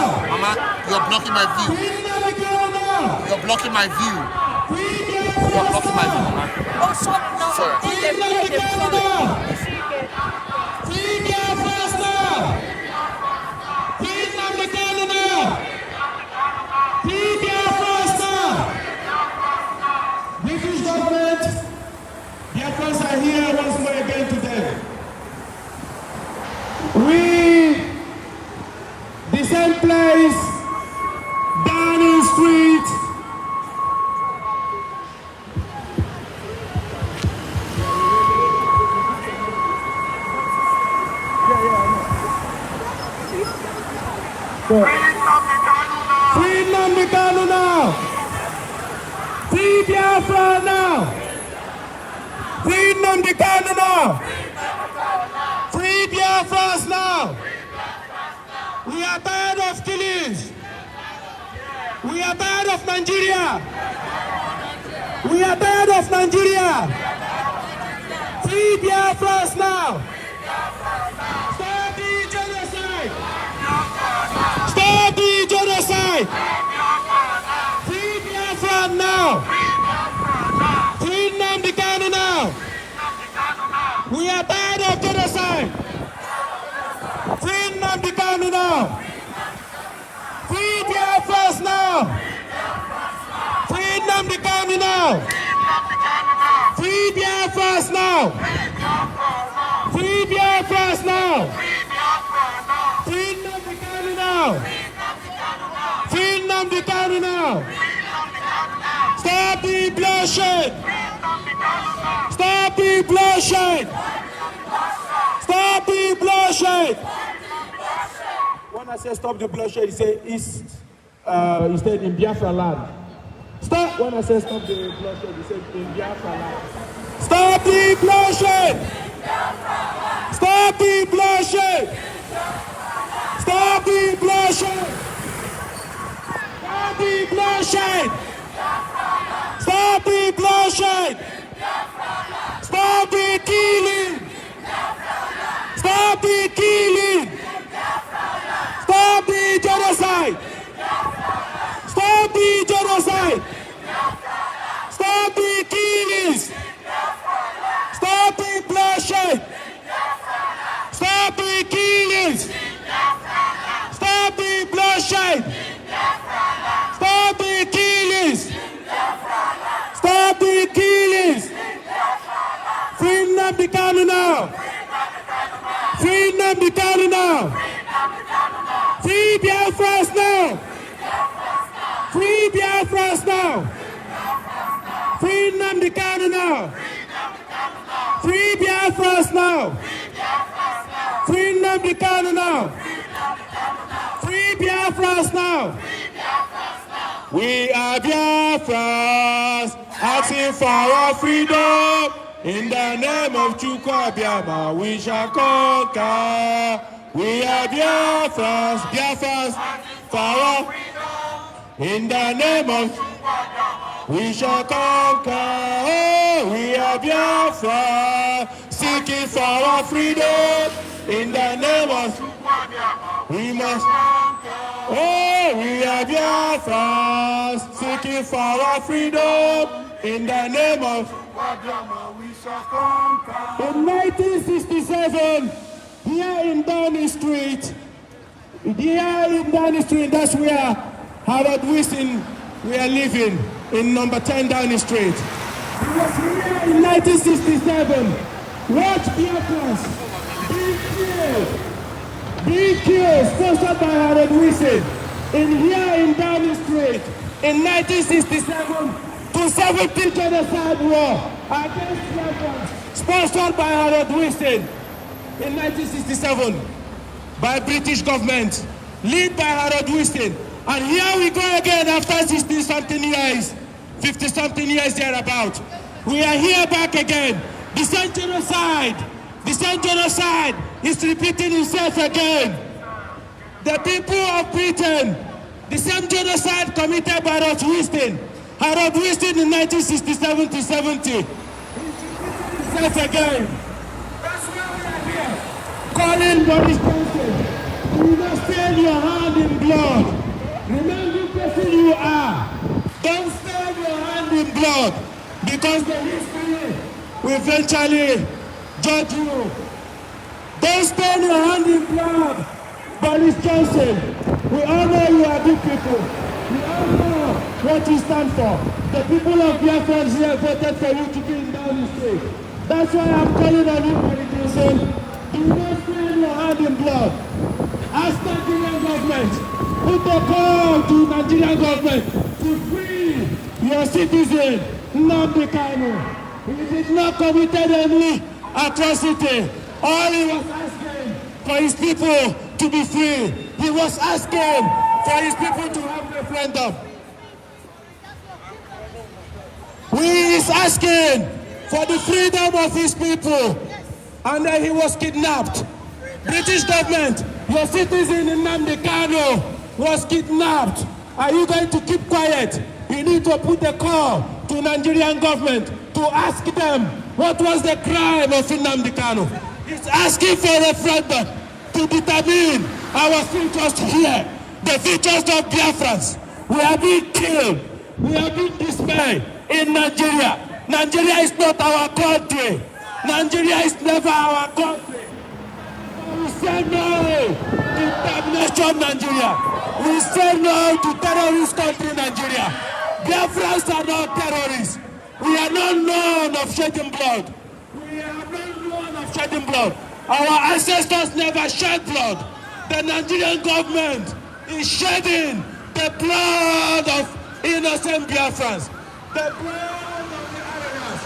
Mama, you're blocking my view. You're blocking my view. You're blocking my view, Mama. Oh, shut now. Sorry. British government, Biafrans are here once more again today. We, the same place, Downing Street, free Nnamdi Kanu now! Free Biafra now! Free Nnamdi Kanu now! Free Biafras now! We are tired of killings! We are tired of Nigeria! We are tired of Nigeria! Free Biafras now! Stop the genocide! Stop the genocide! Free Biafra now! Free Nnamdi Kanu now! We are tired of genocide! Free Nnamdi Kanu now! Free Biafras now! Free Nnamdi Kanu now! Free Biafras now! Free Biafras now! Free Nnamdi Kanu now! Free Nnamdi Kanu now! Stop the bloodshed! Stop the bloodshed! Stop the bloodshed! When I say stop the bloodshed, he said instead in Biafra land. Stop! When I say stop the bloodshed, he said in Biafra land. Stop the bloodshed! Stop the bloodshed! Stop the bloodshed! Stop the bloodshed! Stop the bloodshed! Stop the killing! Stop the killing! Stop the genocide! Stop the genocide! Stop the killings! Stop the bloodshed! Stop the killings! Stop the bloodshed! Stop the killings! Stop the killings! Free Nnamdi Kanu now! Free Nnamdi Kanu now! Free Biafras now! Free Biafras now! Free Nnamdi Kanu now! Free Biafras now! Free Nnamdi Kanu now! Free Biafras now! We are Biafras, asking for our freedom. In the name of Chukwuabiama, we shall conquer. We are Biafras, Biafras, for our freedom. In the name of we shall conquer. Oh, we are Biafras, seeking for our freedom. In the name of we must. Oh, we are Biafras, seeking for our freedom. In the name of we shall conquer. In 1967, here in Downing Street, that's where Howard Wilson we are living, in number 10 Downing Street. It was here in 1967. Watch Biafras being killed, sponsored by Howard Wilson, here in Downing Street, in 1967, to 70 genocide war against Biafrans, sponsored by Howard Wilson in 1967 by British government, led by Howard Wilson. And here we go again after 60-something years, 50-something years thereabout. We are here back again. The same genocide is repeating itself again. The people of Britain, the same genocide committed by Howard Wilson in 1967 to 70. Itself again. That's why we are here. Calling Boris Johnson Do not stain your hand in blood. Remember the person you are. Don't stain your hand in blood, because the history will eventually judge you. Don't stain your hand in blood. Boris Johnson, we all know you are good people. We all know what you stand for. The people of Biafra here voted for you to be in down the state. That's why I'm calling on you, Boris Johnson. Do not stain your hand in blood. Ask Nigerian government, put a call to Nigerian government to free your citizen, Nnamdi Kanu. He did not commit any atrocity. All he was asking for his people to be free. He was asking for his people to have referendum. He is asking for the freedom of his people. And then he was kidnapped. British government, your citizen Nnamdi Kanu was kidnapped. Are you going to keep quiet? You need to put a call to Nigerian government to ask them what was the crime of Nnamdi Kanu. He's asking for a referendum to determine our futures here, the futures of Biafrans. We are being killed. We are being dismayed in Nigeria. Nigeria is not our country. Nigeria is never our country. We say no to damnation Nigeria. We say no to terrorist country Nigeria. Biafrans are not terrorists. We are not known of shedding blood. We are not known of shedding blood. Our ancestors never shed blood. The Nigerian government is shedding the blood of innocent Biafrans. The blood of the Arabs.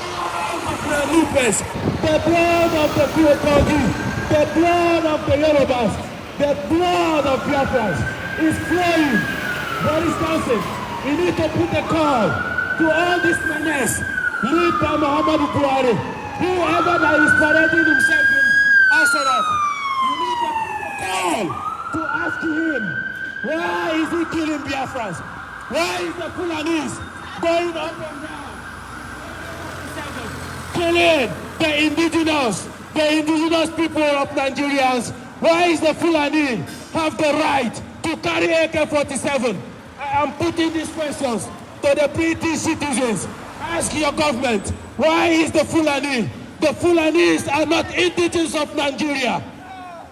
The blood of the Lupes. The blood of the Kogi. The blood of the Yorubas, the blood of Biafrans is flowing. Boris Johnson, you need to put a call to all this menace led by Muhammadu Buhari, whoever that is parading himself in Asarok. You need to put a call to ask him, why is he killing Biafrans? Why is the Fulanis going up and down, killing the indigenous people of Nigerians? Why is the Fulani have the right to carry AK-47? I am putting these questions to the British citizens. Ask your government, why is the Fulani? The Fulanis are not indigenous of Nigeria.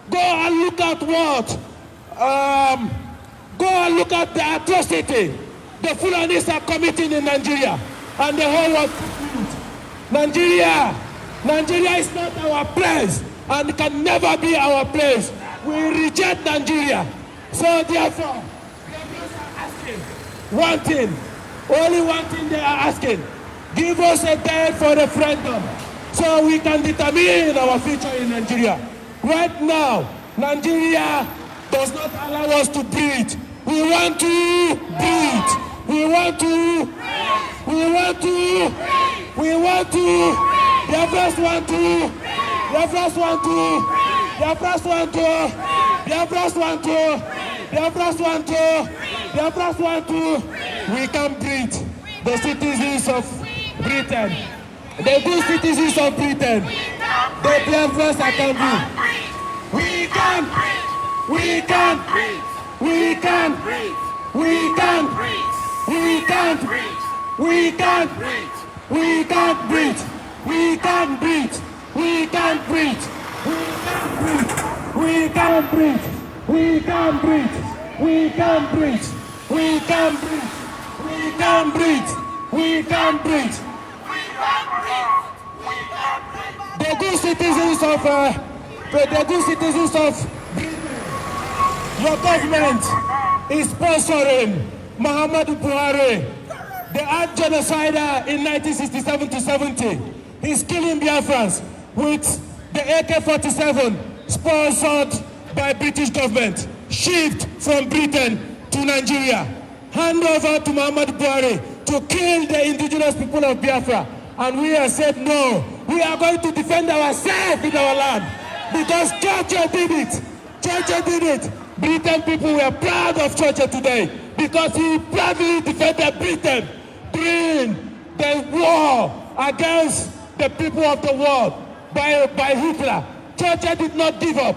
Go and look at what? Go and look at the atrocity the Fulanis are committing in Nigeria and the whole world. Nigeria is not our place and can never be our place. We reject Nigeria. So therefore, are asking one thing, only one thing they are asking. Give us a date for referendum so we can determine our future in Nigeria. Right now, Nigeria does not allow us to breathe. We want to breathe. We want to. The first one to. We can breathe. The citizens of Britain, the good citizens of Britain, the Biafrans I can do. We can breathe. We can breathe. We can breathe. We can breathe. We can breathe. We can breathe. We can breathe. We can breathe. We can breathe. We can breathe. We can breathe. We can breathe. We can breathe. We can breathe. The good citizens of your government is sponsoring Muhammadu Buhari, the art genocider in 1967 to 70. He's killing Biafrans with the AK-47 sponsored by British government, shipped from Britain to Nigeria. Hand over to Muhammadu Buhari to kill the indigenous people of Biafra. And we have said no. We are going to defend ourselves in our land because Churchill did it. Churchill did it. Britain people were proud of Churchill today because he proudly defended Britain during the war against the people of the world by Hitler. Churchill did not give up.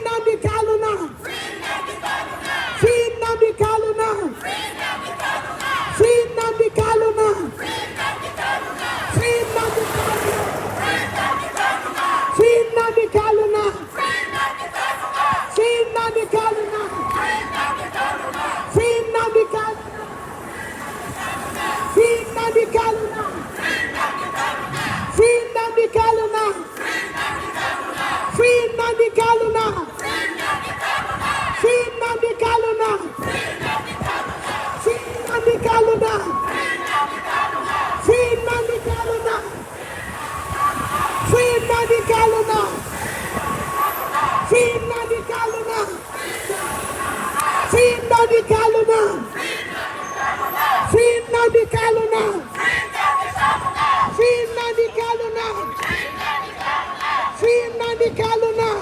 Kanu now. Free Nnamdi Kanu now. Free Nnamdi Kanu now. Free Nnamdi Kanu now. Free Nnamdi Kanu now.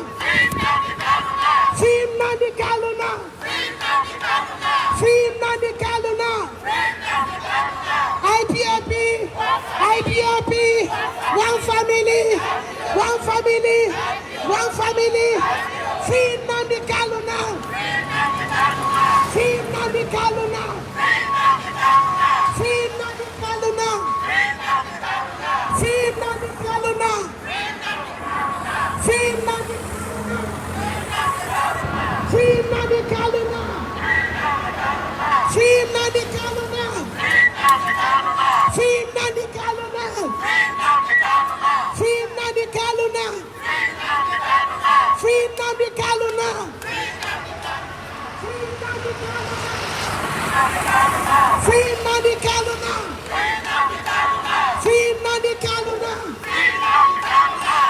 Free Nnamdi Kanu now. Free Nnamdi Kanu now. IPOB, IPOB, one family, one family, one family. Free Nnamdi Kanu now. Free Nnamdi Kanu now. Free Nnamdi Kanu now. Free Nnamdi Kanu now. Free Nnamdi Free Nnamdi Kanu now. Free Nnamdi Kanu now. Free Nnamdi Kanu now. Free Nnamdi Kanu now. Free Nnamdi Kanu now. Free Nnamdi Kanu now. Free Nnamdi Kanu now. Free Nnamdi Kanu now.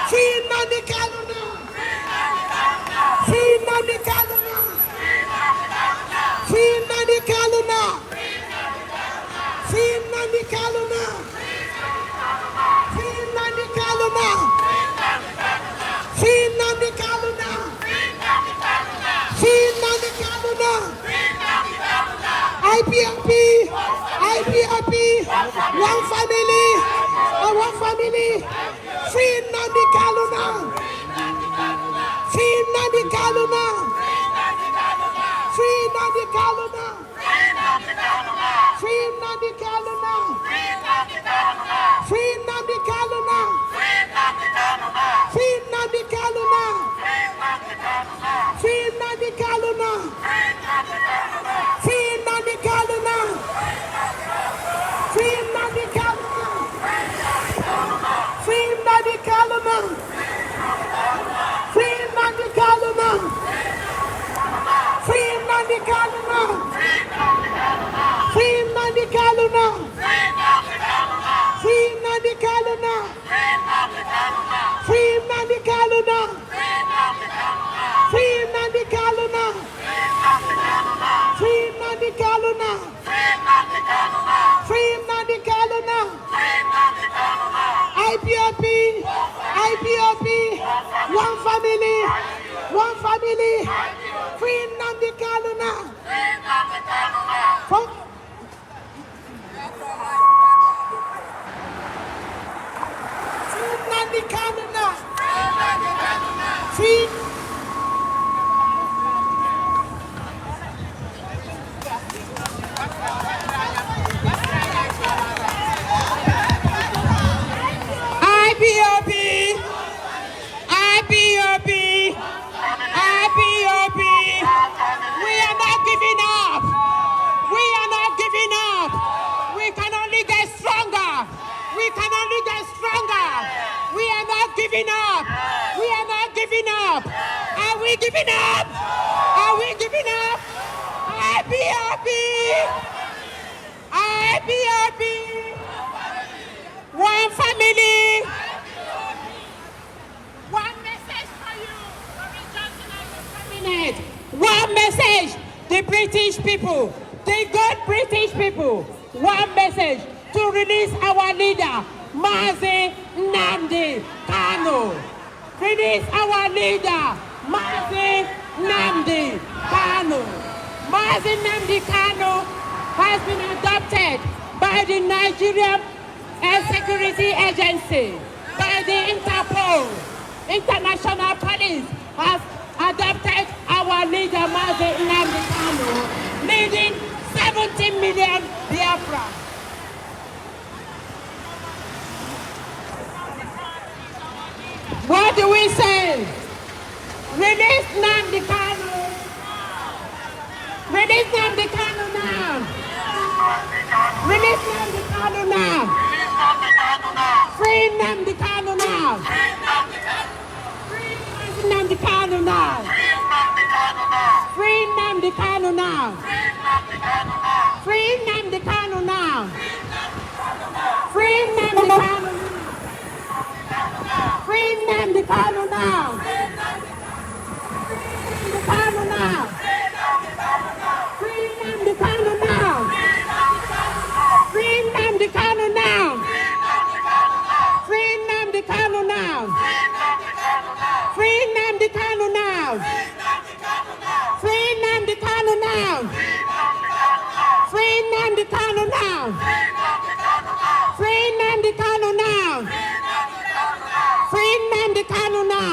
Free Nnamdi Kanu now. Free Nnamdi Kanu now. Free Nnamdi Kanu now. Free Nnamdi Kanu now. Free Nnamdi Kanu now. Free Nnamdi Kanu now. IPOB, IPOB, one family, one family. Free Nnamdi Kanu now. Free Nnamdi Kanu now. Free Nnamdi Kanu now. Free Nnamdi Kanu now. Free Nnamdi Kanu now. Free Nnamdi Kanu now. Free Nnamdi Kanu now. Free Nnamdi Kanu now. Free Nnamdi Kanu now. Free Nnamdi Kanu now. Free Nnamdi Kanu now. Free Nnamdi Kanu now. Free Nnamdi Kanu now. Free Nnamdi Kanu now. Free Nnamdi Kanu now. Free Nnamdi Kanu now. Free Nnamdi Kanu now. Free Nnamdi Kanu now. IPOB, IPOB, one family, one family. Free Nnamdi Kanu now. Free Nnamdi Kanu now. Free IPOB, IPOB, IPOB. We are not giving up. We are not giving up. We can only get stronger. We can only get stronger. We are not giving up. We are not giving up. Are we giving up? Are we giving up? IPOB, IPOB. One family. One message for you. One message. The British people. The good British people. One message to release our leader, Mazi Nnamdi Kanu. Release our leader, Mazi Nnamdi Kanu. Mazi Nnamdi Kanu has been adopted by the Nigerian Security Agency, by the Interpol. International Police has adopted our leader, Mazi Nnamdi Kanu, leading 70 million Biafra. What do we say? Release Nnamdi Kanu. Release Nnamdi Kanu now. Release Nnamdi Kanu now. Free Nnamdi Kanu now. Free Nnamdi Kanu now. Free Nnamdi Kanu now. Free Nnamdi Kanu now. Free Nnamdi Kanu. Free Nnamdi Kanu now.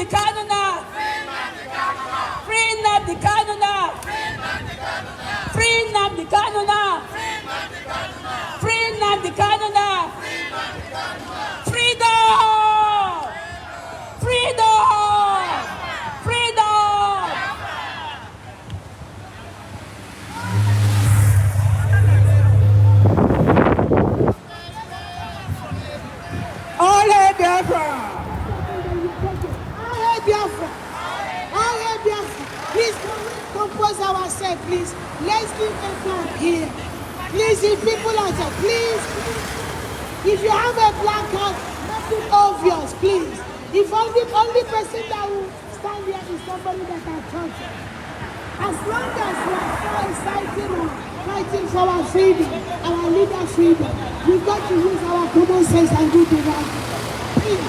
Nnamdi Kanu now. Free Nnamdi Kanu now. Free Nnamdi Kanu now. Free Nnamdi Kanu now. Freedom! Freedom! Freedom! All hail Biafra! All hail Biafra! All hail Biafra! Please compose ourselves, please. Let's give a clap here. Please, if people are there, please. If you have a placard, make it obvious, please. If only person that will stand here is somebody that I trust. As long as we are so excited and fighting for our freedom, our leader freedom, we've got to use our common sense and do the right thing. Please.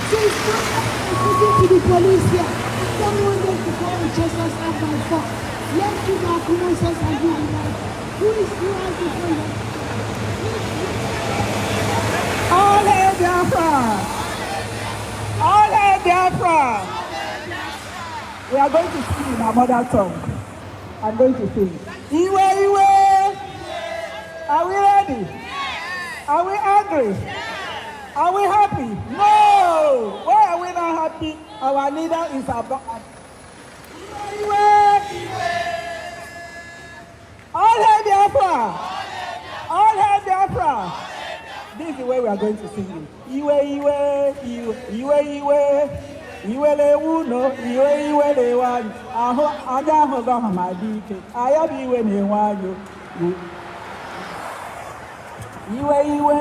So it's not speaking to the police here. Don't want them to come and chase us up by force. Let's use our common sense and do the right thing. Who is who has the freedom? All hail Biafra! All hail Biafra! We are going to sing in our mother tongue. I'm going to sing. Iwe, Iwe! Are we ready? Are we angry? Are we happy? No! Why are we not happy? Our leader is about. Iwe, Iwe! All hail Biafra! All hail Biafra! This is the way we are going to sing it. Iwe, Iwe, Iwe, Iwe, Iwe. Iwe le wuno, iwe iwe le wanyu. Aho ada aho ga hamadike. Aya bi iwe ne wanyu. Iwe iwe,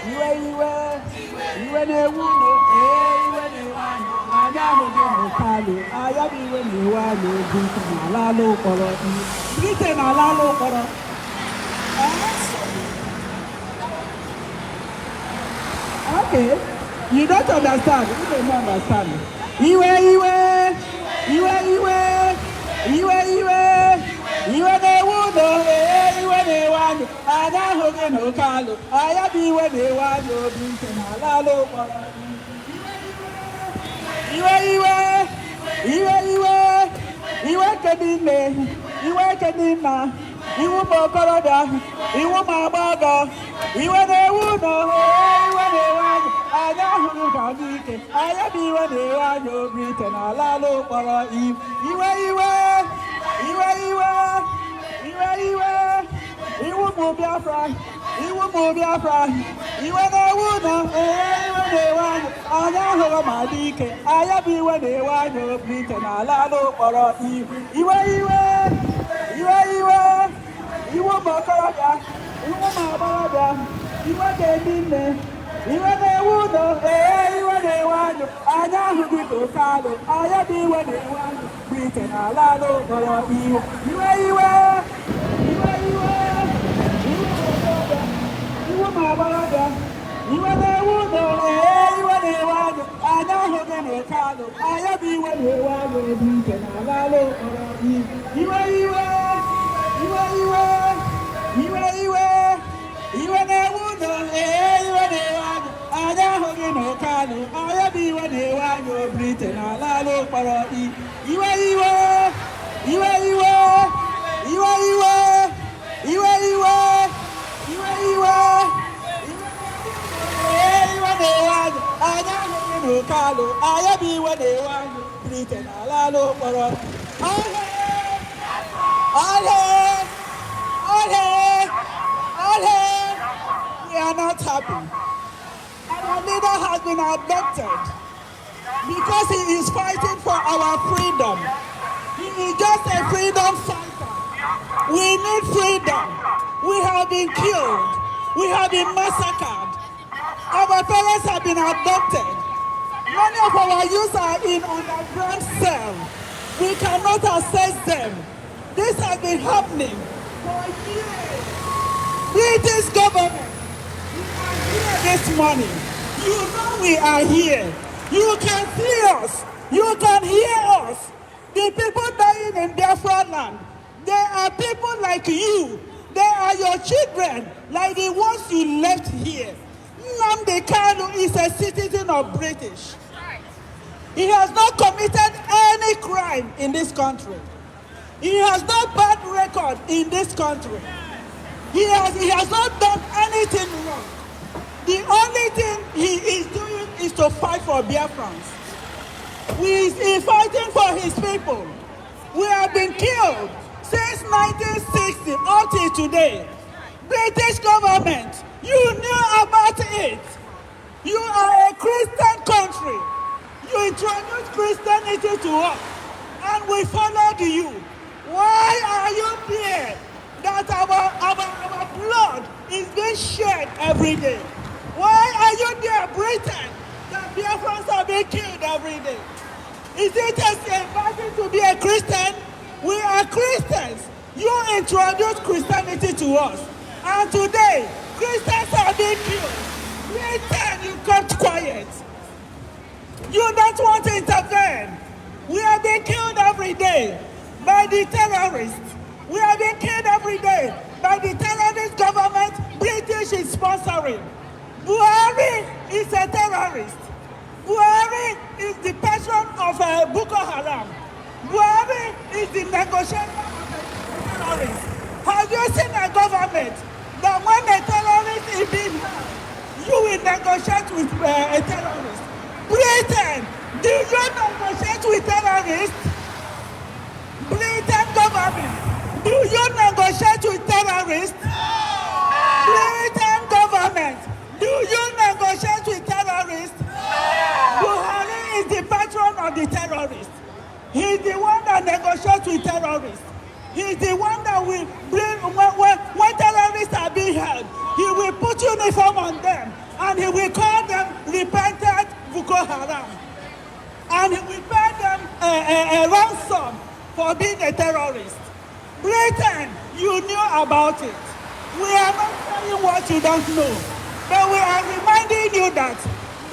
iwe iwe, iwe le wuno, iwe le wanyu. Ada aho ga mokale. Aya bi iwe ne wanyu. Bite na lalo koro. Bite na lalo koro. Okay. You don't understand. You don't understand. Iwe, Iwe, Iwe, Iwe, Iwe, Iwe, Iwe ne wudo, Iwe ne wanyu. Ada hoge no kalu. Aya bi Iwe ne wanyu. Binte na lalo koro. Iwe, Iwe, Iwe, Iwe, Iwe kedine, Iwe kedina. Iwu mokoroda, Iwu mabaga. Iwe ne wudo, Iwe ne wanyu. Ada huru kadike, aya bi iwe ne wanyu. Bite na lalo koro. Iwe, Iwe, Iwe, Iwe, Iwe, Iwe, Iwu mu Biafra, Iwu mu Biafra. Iwe ne wudo, Iwe ne wanyu. Ada huru madike, aya bi iwe ne wanyu. Bite na lalo koro. Iwe, Iwe, Iwe, Iwe, Iwu mokoroda, Iwu mabaga. Iwe kedine. Iwe ne wudo, iwe ne wanyu. Anya hugi to kalo, aya bi iwe ne wanyu. Bite na lalo koro. Iwe, Iwe, Iwe, Iwe, Iwe, Iwe mabaga. Iwe ne wudo, iwe ne wanyu. Anya hugi to kalo, aya bi iwe ne wanyu. Bite na lalo koro. Iwe, Iwe, Iwe, Iwe, Iwe, Iwe, Iwe ne wudo, iwe ne wanyu. Ada hoge no kanu, aya bi iwe ne wanyu. Bite na lalo koro. Iwe, Iwe, Iwe, Iwe, Iwe, Iwe, Iwe, Iwe, Iwe, Iwe, Iwe ne wanyu. Ada hoge no kanu, aya bi iwe ne wanyu. Bite na lalo koro. Ale, ale, ale, ale. We are not happy. Our leader has been abducted because he is fighting for our freedom. He is just a freedom fighter. We need freedom. We have been killed. We have been massacred. Our parents have been abducted. Many of our youth are in underground cells. We cannot access them. This has been happening for years. British government, you are here this morning. You know we are here. You can see us. You can hear us. The people dying in Biafra land, they are people like you. They are your children, like the ones you left here. Nnamdi Kanu is a citizen of British. He has not committed any crime in this country. He has no bad record in this country. He has not done anything wrong. The only thing he is doing is to fight for Biafrans. He is fighting for his people. We have been killed since 1960 up till today. British government, you knew about it. You are a Christian country. You introduced Christianity to us, and we followed you. Why are you here that our blood is being shed every day? Why are you there, Britain, that Biafrans are being killed every day? Is it just a battle to be a Christian? We are Christians. You introduced Christianity to us, and today Christians are being killed. Britain, you kept quiet. You don't want to intervene. We are being killed every day by the terrorists. We are being killed every day by the terrorist government British is sponsoring. Buhari is a terrorist. Buhari is the patron of Boko Haram. Buhari is the negotiator of the terrorists. Have you seen a government that when a terrorist is being held, you will negotiate with a terrorist? Britain, do you negotiate with terrorists? Britain government, do you negotiate with terrorists? Britain government, do you negotiate with terrorists? Buhari is the patron of the terrorists. He's the one that negotiates with terrorists. He's the one that will bring, when terrorists are being held, he will put uniform on them and he will call them repentant Boko Haram. And he will pay them a ransom for being a terrorist. Britain, you knew about it. We are not telling what you don't know, but we are reminding you that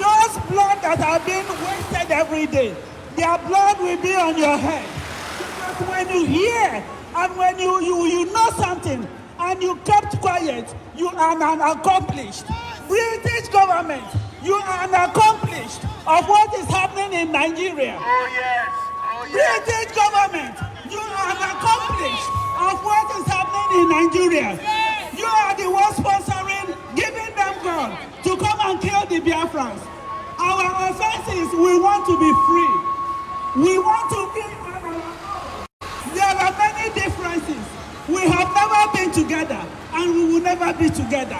those blood that are being wasted every day, their blood will be on your head. Because when you hear and when you know something and you kept quiet, you are an accomplished. British government, you are an accomplished of what is happening in Nigeria. Oh yes. Oh yes. British government, you are an accomplished of what is happening in Nigeria. You are the one sponsoring, giving them gun to come and kill the Biafrans. Our offense is we want to be free. We want to be on our own. There are many differences. We have never been together and we will never be together.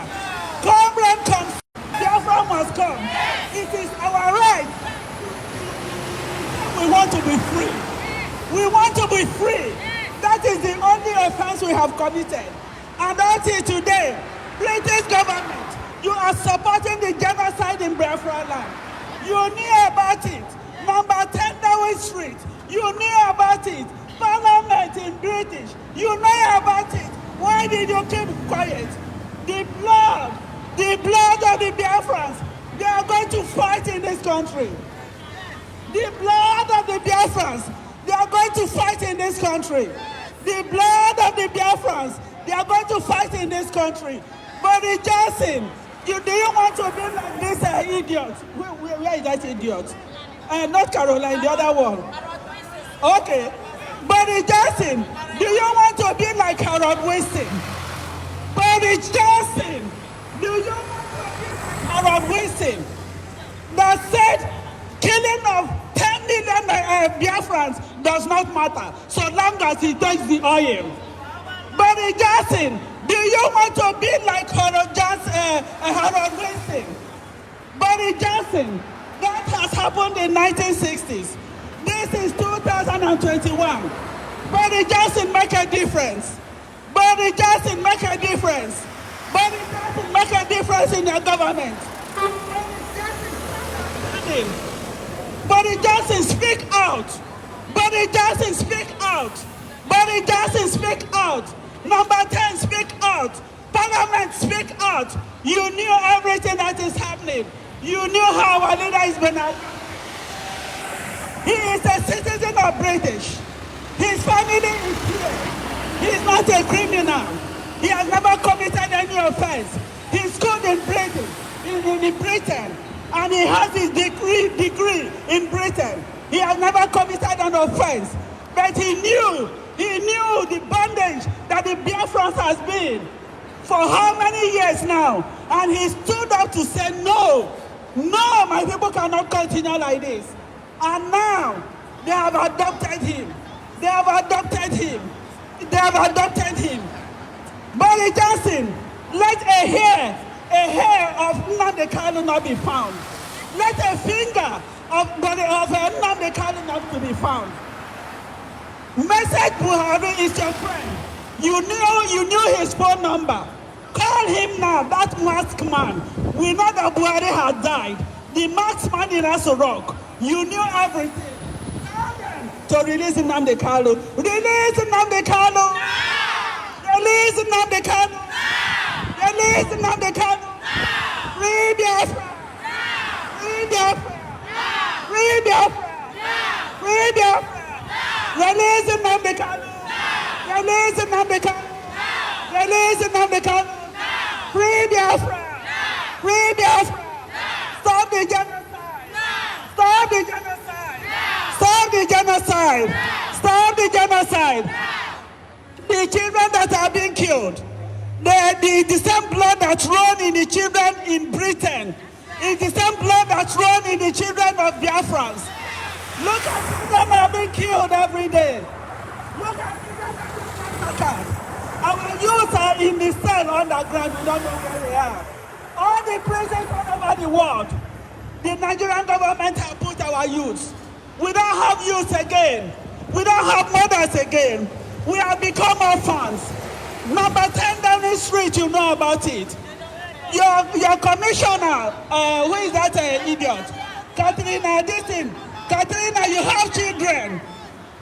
Come, rain comes. Biafra must come. It is our right. We want to be free. We want to be free. That is the only offense we have committed. And until today, British government, you are supporting the genocide in Biafra land. You knew about it. Number 10 Dawes Street, you knew about it. Parliament in British, you knew about it. Why did you keep quiet? The blood of the Biafrans, they are going to fight in this country. The blood of the Biafrans, they are going to fight in this country. The blood of the Biafrans, they are going to fight in this country. But Johnson, do you want to be like this idiot? Where is that idiot? Not Caroline, the other one. Okay. Boris Johnson, do you want to be like Harold Wilson? Boris Johnson, do you want to be like Harold Wilson? That said, killing of 10 million Biafrans does not matter so long as he takes the oil. Boris Johnson, do you want to be like Harold Wilson? Boris Johnson, that has happened in 1960s. This is 2021. Boris Johnson make a difference. Boris Johnson make a difference. Boris Johnson make a difference in your government. Boris Johnson speak out. Boris Johnson speak out. Boris Johnson speak out. Number 10 speak out. Parliament speak out. You knew everything that is happening. You knew how our leader is been. He is a citizen of British. His family is here. He is not a criminal. He has never committed any offense. He's schooled in Britain, and he has his degree in Britain. never committed an offense, but he knew the bondage that the Biafrans has been for how many years now, and he stood up to say, no, my people cannot continue like this. And now, they have adopted him. They have adopted him. They have adopted him. Barry Johnson, let a hair of Nnamdi Kanu not be found. Let a finger of Nnamdi Kanu not to be found. Message Buhari is your friend. You knew his phone number. Call him now, that masked man. We know that Buhari has died. The masked man in Aso Rock. You knew everything. Tell them to release Nnamdi Kanu. Release Nnamdi Kanu. Release Nnamdi Kanu. Release Nnamdi Kanu. Free Biafra. Free Biafra. Free Biafra. Free Biafra. Release Nnamdi Kanu. Release Nnamdi Kanu. Release Nnamdi Kanu. Free Biafra. Free Biafra. Stop the genocide. Stop the genocide. Stop the genocide. Stop the genocide. The children that are being killed, the same blood that run in the children in Britain is the same blood that run in the children of Biafrans. Look at them that are being killed every day. Look at them. Our youth are in the cell underground. We don't know where they are. All the prisons all over the world, the Nigerian government have put our youth. We don't have youth again. We don't have mothers again. We have become orphans. Number 10 Downing Street, you know about it. Your commissioner, who is that idiot? Katrina, you have children.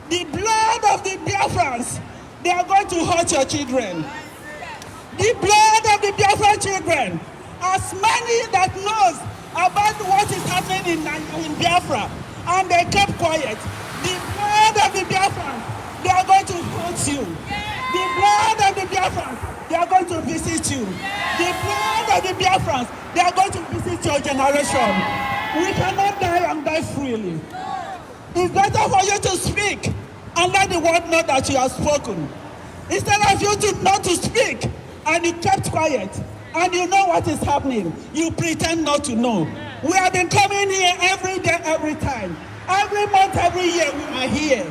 The blood of the Biafrans, they are going to hurt your children. The blood of the Biafran children, as many that knows about what is happening in Biafra, and they kept quiet. The blood of the Biafrans, they are going to hurt you. The blood of the Biafrans, they are going to visit you. The blood of the Biafrans, they are going to visit your generation. We cannot die and die freely. It's better for you to speak and let the world know that you have spoken. Instead of you to not to speak and you kept quiet and you know what is happening, you pretend not to know. We have been coming here every day, every time. Every month, every year, we are here.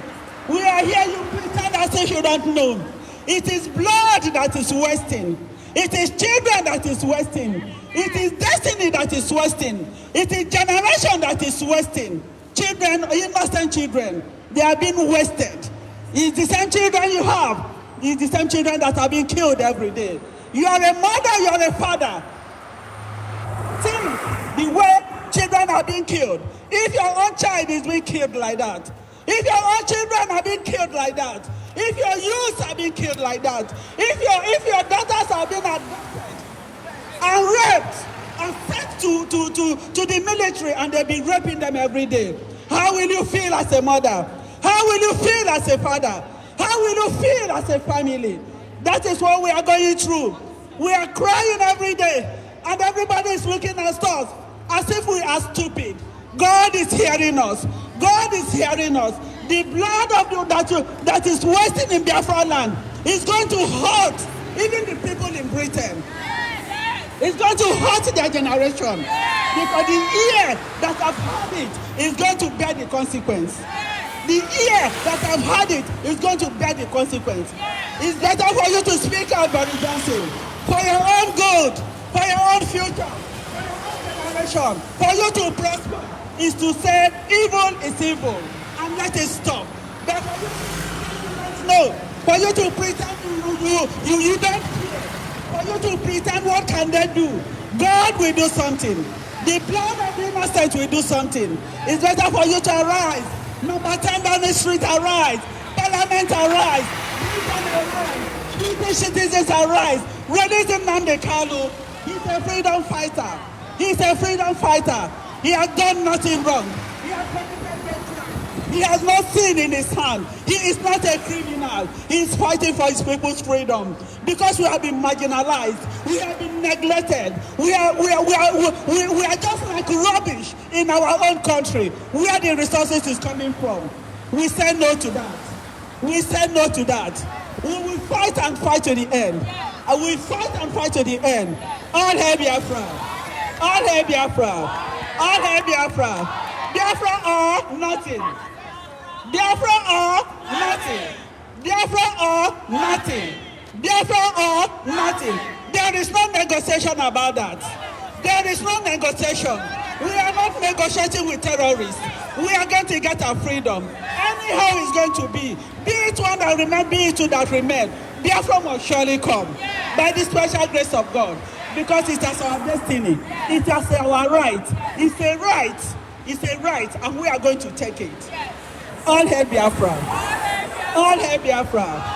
We are here, you pretend as if you don't know. It is blood that is wasting. It is children that is wasting. It is destiny that is wasting. It is generation that is wasting. Children, innocent children, they are being wasted. It's the same children you have. It's the same children that are being killed every day. You are a mother, you are a father. See the way children are being killed. If your own child is being killed like that, if your own children are being killed like that, if your youth are being killed like that, if your daughters are being adopted and raped and sent to the military and they've been raping them every day, how will you feel as a mother? How will you feel as a father? How will you feel as a family? That is what we are going through. We are crying every day and everybody is looking at us as if we are stupid. God is hearing us. God is hearing us. The blood of you that is wasting in Biafra land is going to hurt even the people in Britain. It's going to hurt their generation because the ear that have heard it is going to bear the consequence. The ear that have heard it is going to bear the consequence. It's better for you to speak out, Barry Johnson, for your own good, for your own future, for your own generation, for you to prosper, is to say evil is evil and let it stop. But for you to know, for you to pretend you don't care, for you to pretend what can they do, God will do something. The blood of the innocent will do something. It's better for you to arise. Number 10 Downing Street, arise. Parliament, arise. British citizens, arise. Release Nnamdi Kanu. He's a freedom fighter. He's a freedom fighter. He has done nothing wrong. He has committed no crime. He has no sin in his hand. He is not a criminal. He is fighting for his people's freedom. because we have been marginalized, we have been neglected, we are just like rubbish in our own country, where the resources is coming from. We say no to that. We say no to that. We will fight and fight to the end. And we fight and fight to the end. All hail Biafra. All hail Biafra. All hail Biafra. Biafra or nothing. Biafra or nothing. Biafra or nothing. Biafra or nothing. There is no negotiation about that. There is no negotiation. We are not negotiating with terrorists. We are going to get our freedom. Anyhow it's going to be it one that remain, be it two that remain. Biafra must surely come by the special grace of God, because it is our destiny. It is our right. It's a right. It's a right, and we are going to take it. All hail Biafra. All hail Biafra.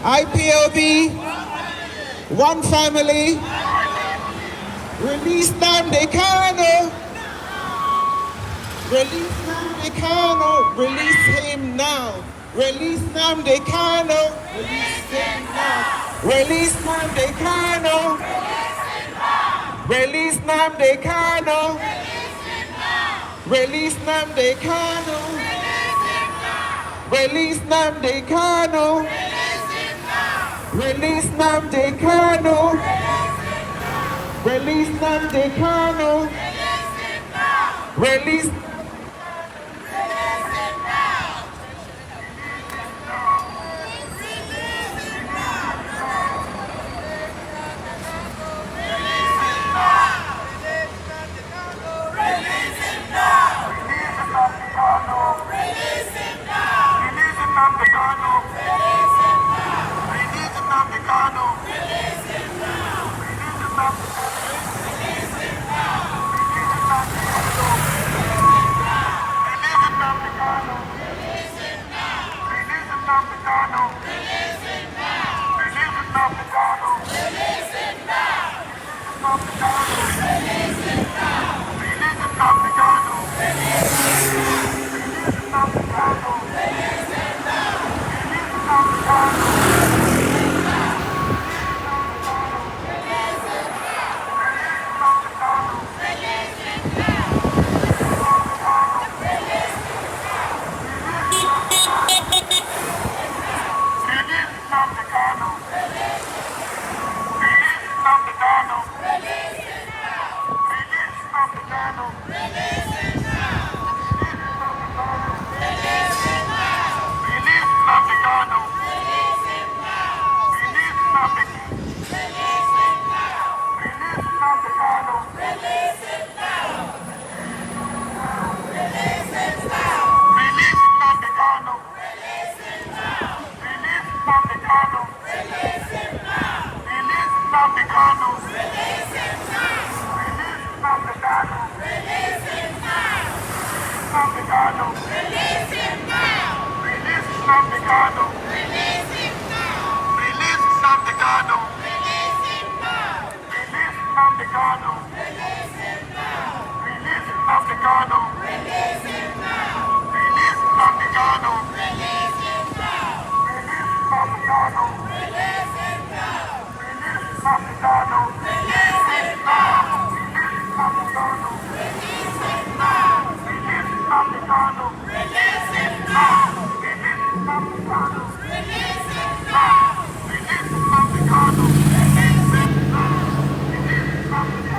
IPOB, one family, release Nnamdi Kanu, release Nnamdi Kanu, release him now, release Nnamdi Kanu, release him now, release Nnamdi Kanu, release Nnamdi Kanu, release Nnamdi Kanu. Release Nnamdi Kanu. Release Nnamdi Kanu. Release Nnamdi Kanu. Release.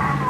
Kanu.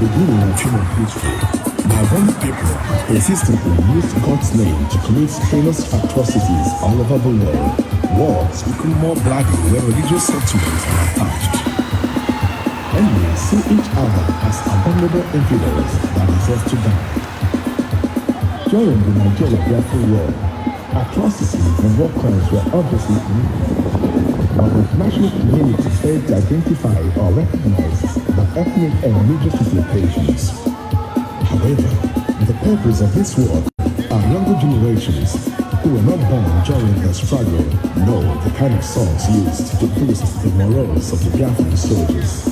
beginning of human history, Bible people persistently used God's name to commit heinous atrocities all over the world. Wars become more bloody where religious settlements are attached. Enemies see each other as abominable infidels that deserve to die. During the Nigeria Biafra War, atrocities and war crimes were obviously illegal, but the international community failed to identify or recognize the ethnic and religious implications. However, the purpose of this war are younger generations who were not born during the struggle know the kind of songs used to boost the morals of the Biafran soldiers.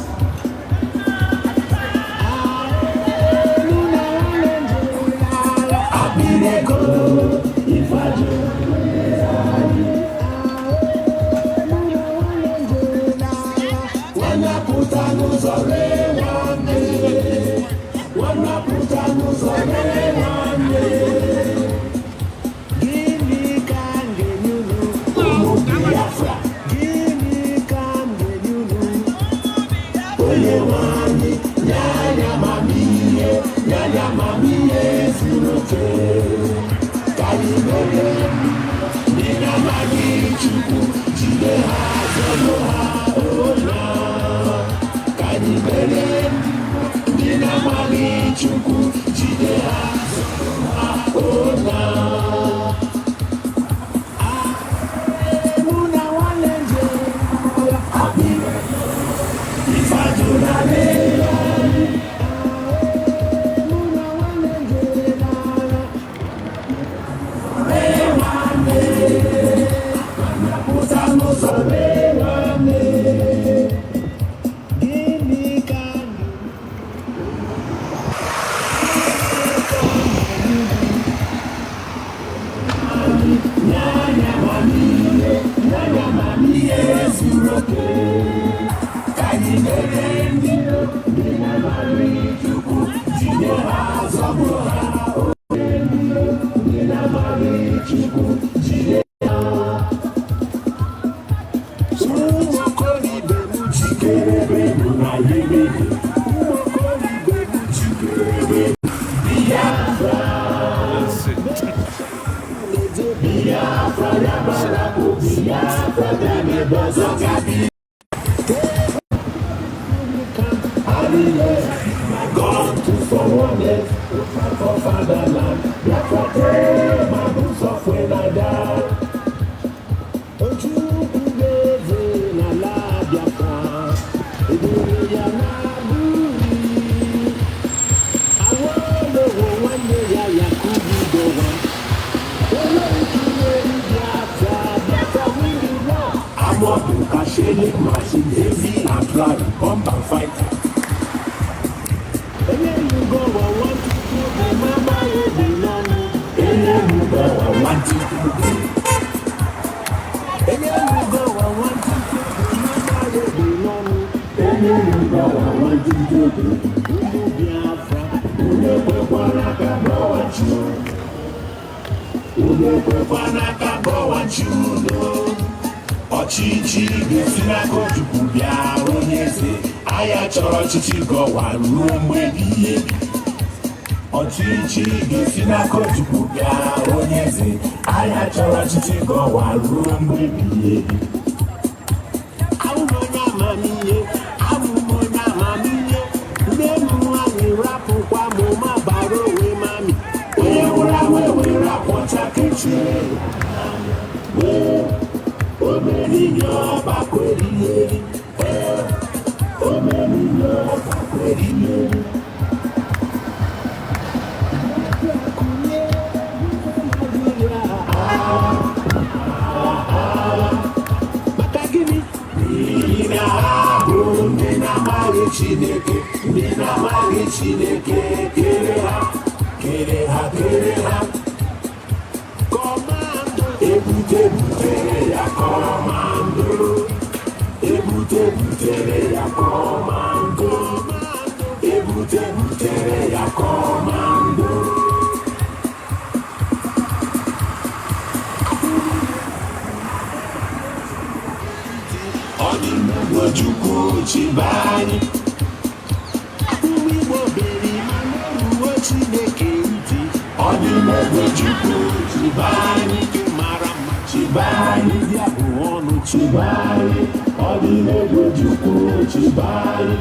Chineke ntị ọ dị n'ebe Chukwu chibani marama chibani ndị ahụ ọnụ chibani ọ dị n'ebe Chukwu chibani.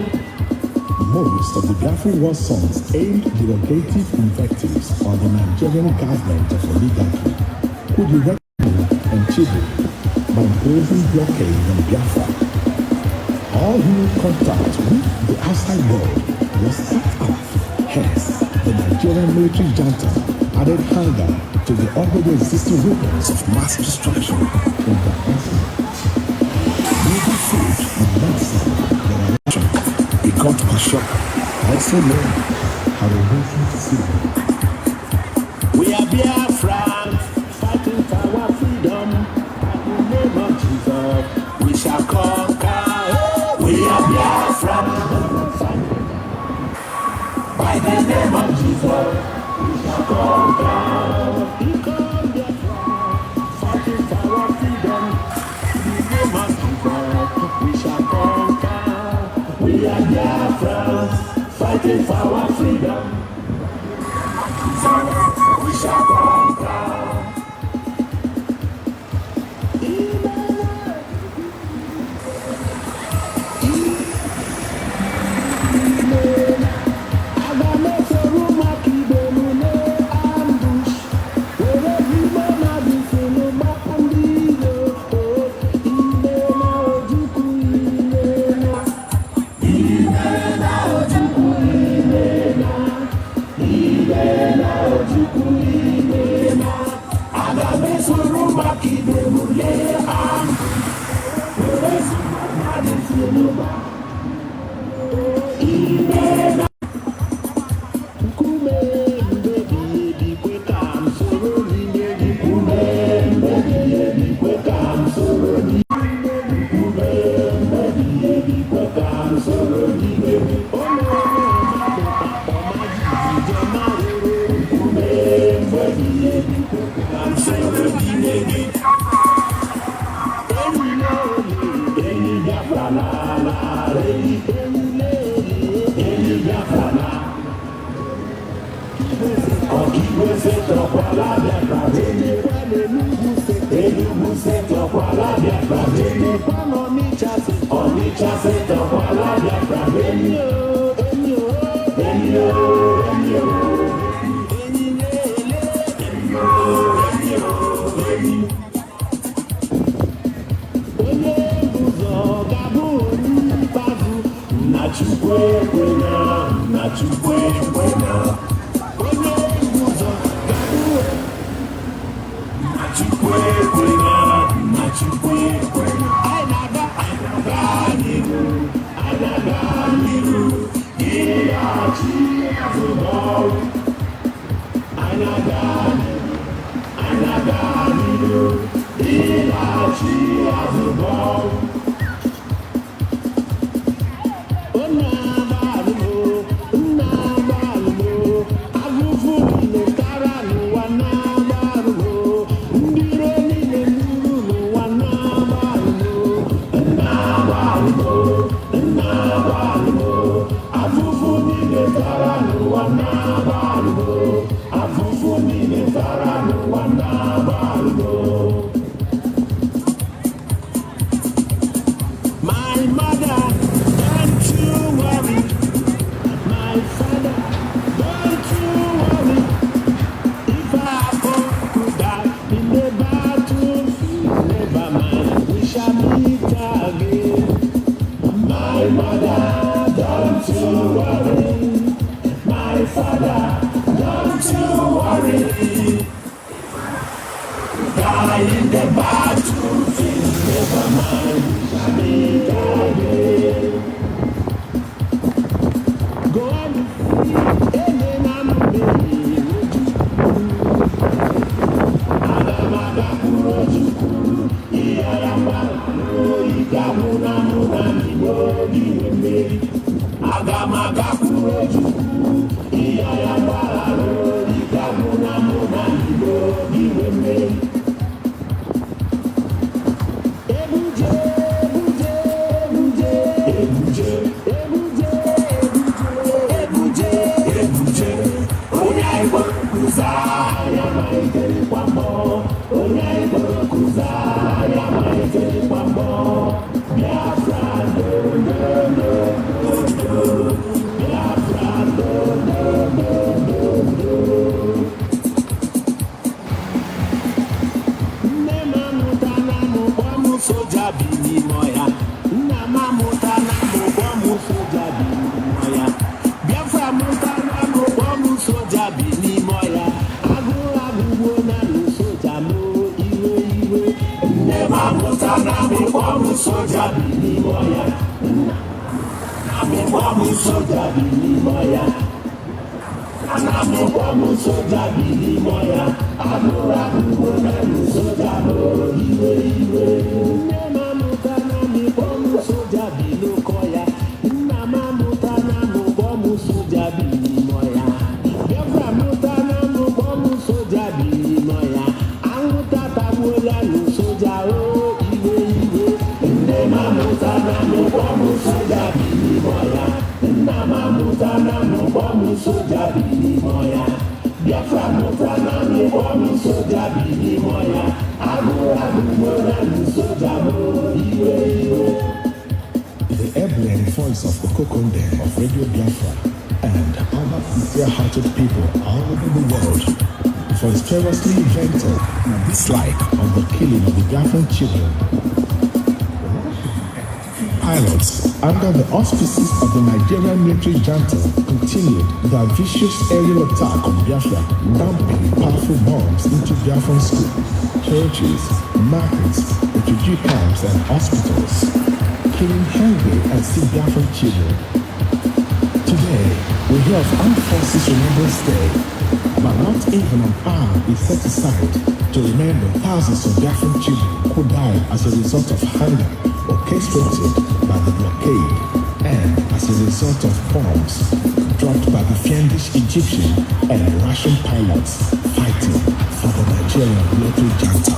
Most of the Biafra war songs aimed derogative invectives on the Nigerian government of oligarchy, who directly and cheated by imposing blockade on Biafra. All human contact with the outside world was cut off. Hence, the Nigerian military junta added hunger to the already existing weapons of mass destruction in the country. Using food and medicine, it got a shock. Also learned how to wait to see. We are Biafrans fighting for our freedom. By the name of Jesus, we shall conquer. We are Biafrans by the name of Jesus, we shall conquer. Because Biafra fighting for our freedom. By the name of Jesus, we shall conquer. We are Biafrans fighting for our freedom. We shall conquer. soja bini moya. Nami soja bini moya. Nami soja bini moya. Amura kuona soja mo iwe. Namamuta nami soja bini koya. Namamuta nami soja bini moya. Biafra muta nami soja bini moya. Anguta tabuela no soja o iwe. Namamuta nami soja bini moya. Namamuta nami soja bini moya. Biafra muta nami soja bini moya. Agora no soja mo iwe. The airborne voice of the Kokonde of Radio Biafra and other sincere-hearted people all over the world for his seriously invented dislike of the killing of the Biafran children. Pilots, under the auspices of the Nigerian military junta, continued their vicious aerial attack on Biafra, dumping powerful bombs into Biafran schools, churches, markets, refugee camps, and hospitals, killing hungry and sick Biafran children. Today, we hear of Armed Forces Remembrance Day, but not even an hour is set aside to remember thousands of Biafran children who died as a result of hunger orchestrated by the blockade and as a result of bombs dropped by the fiendish Egyptian and Russian pilots fighting for the Nigerian military junta.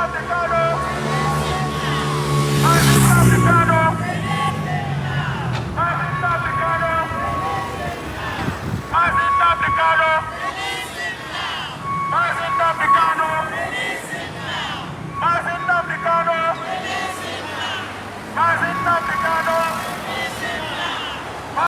Nnamdi Kanu!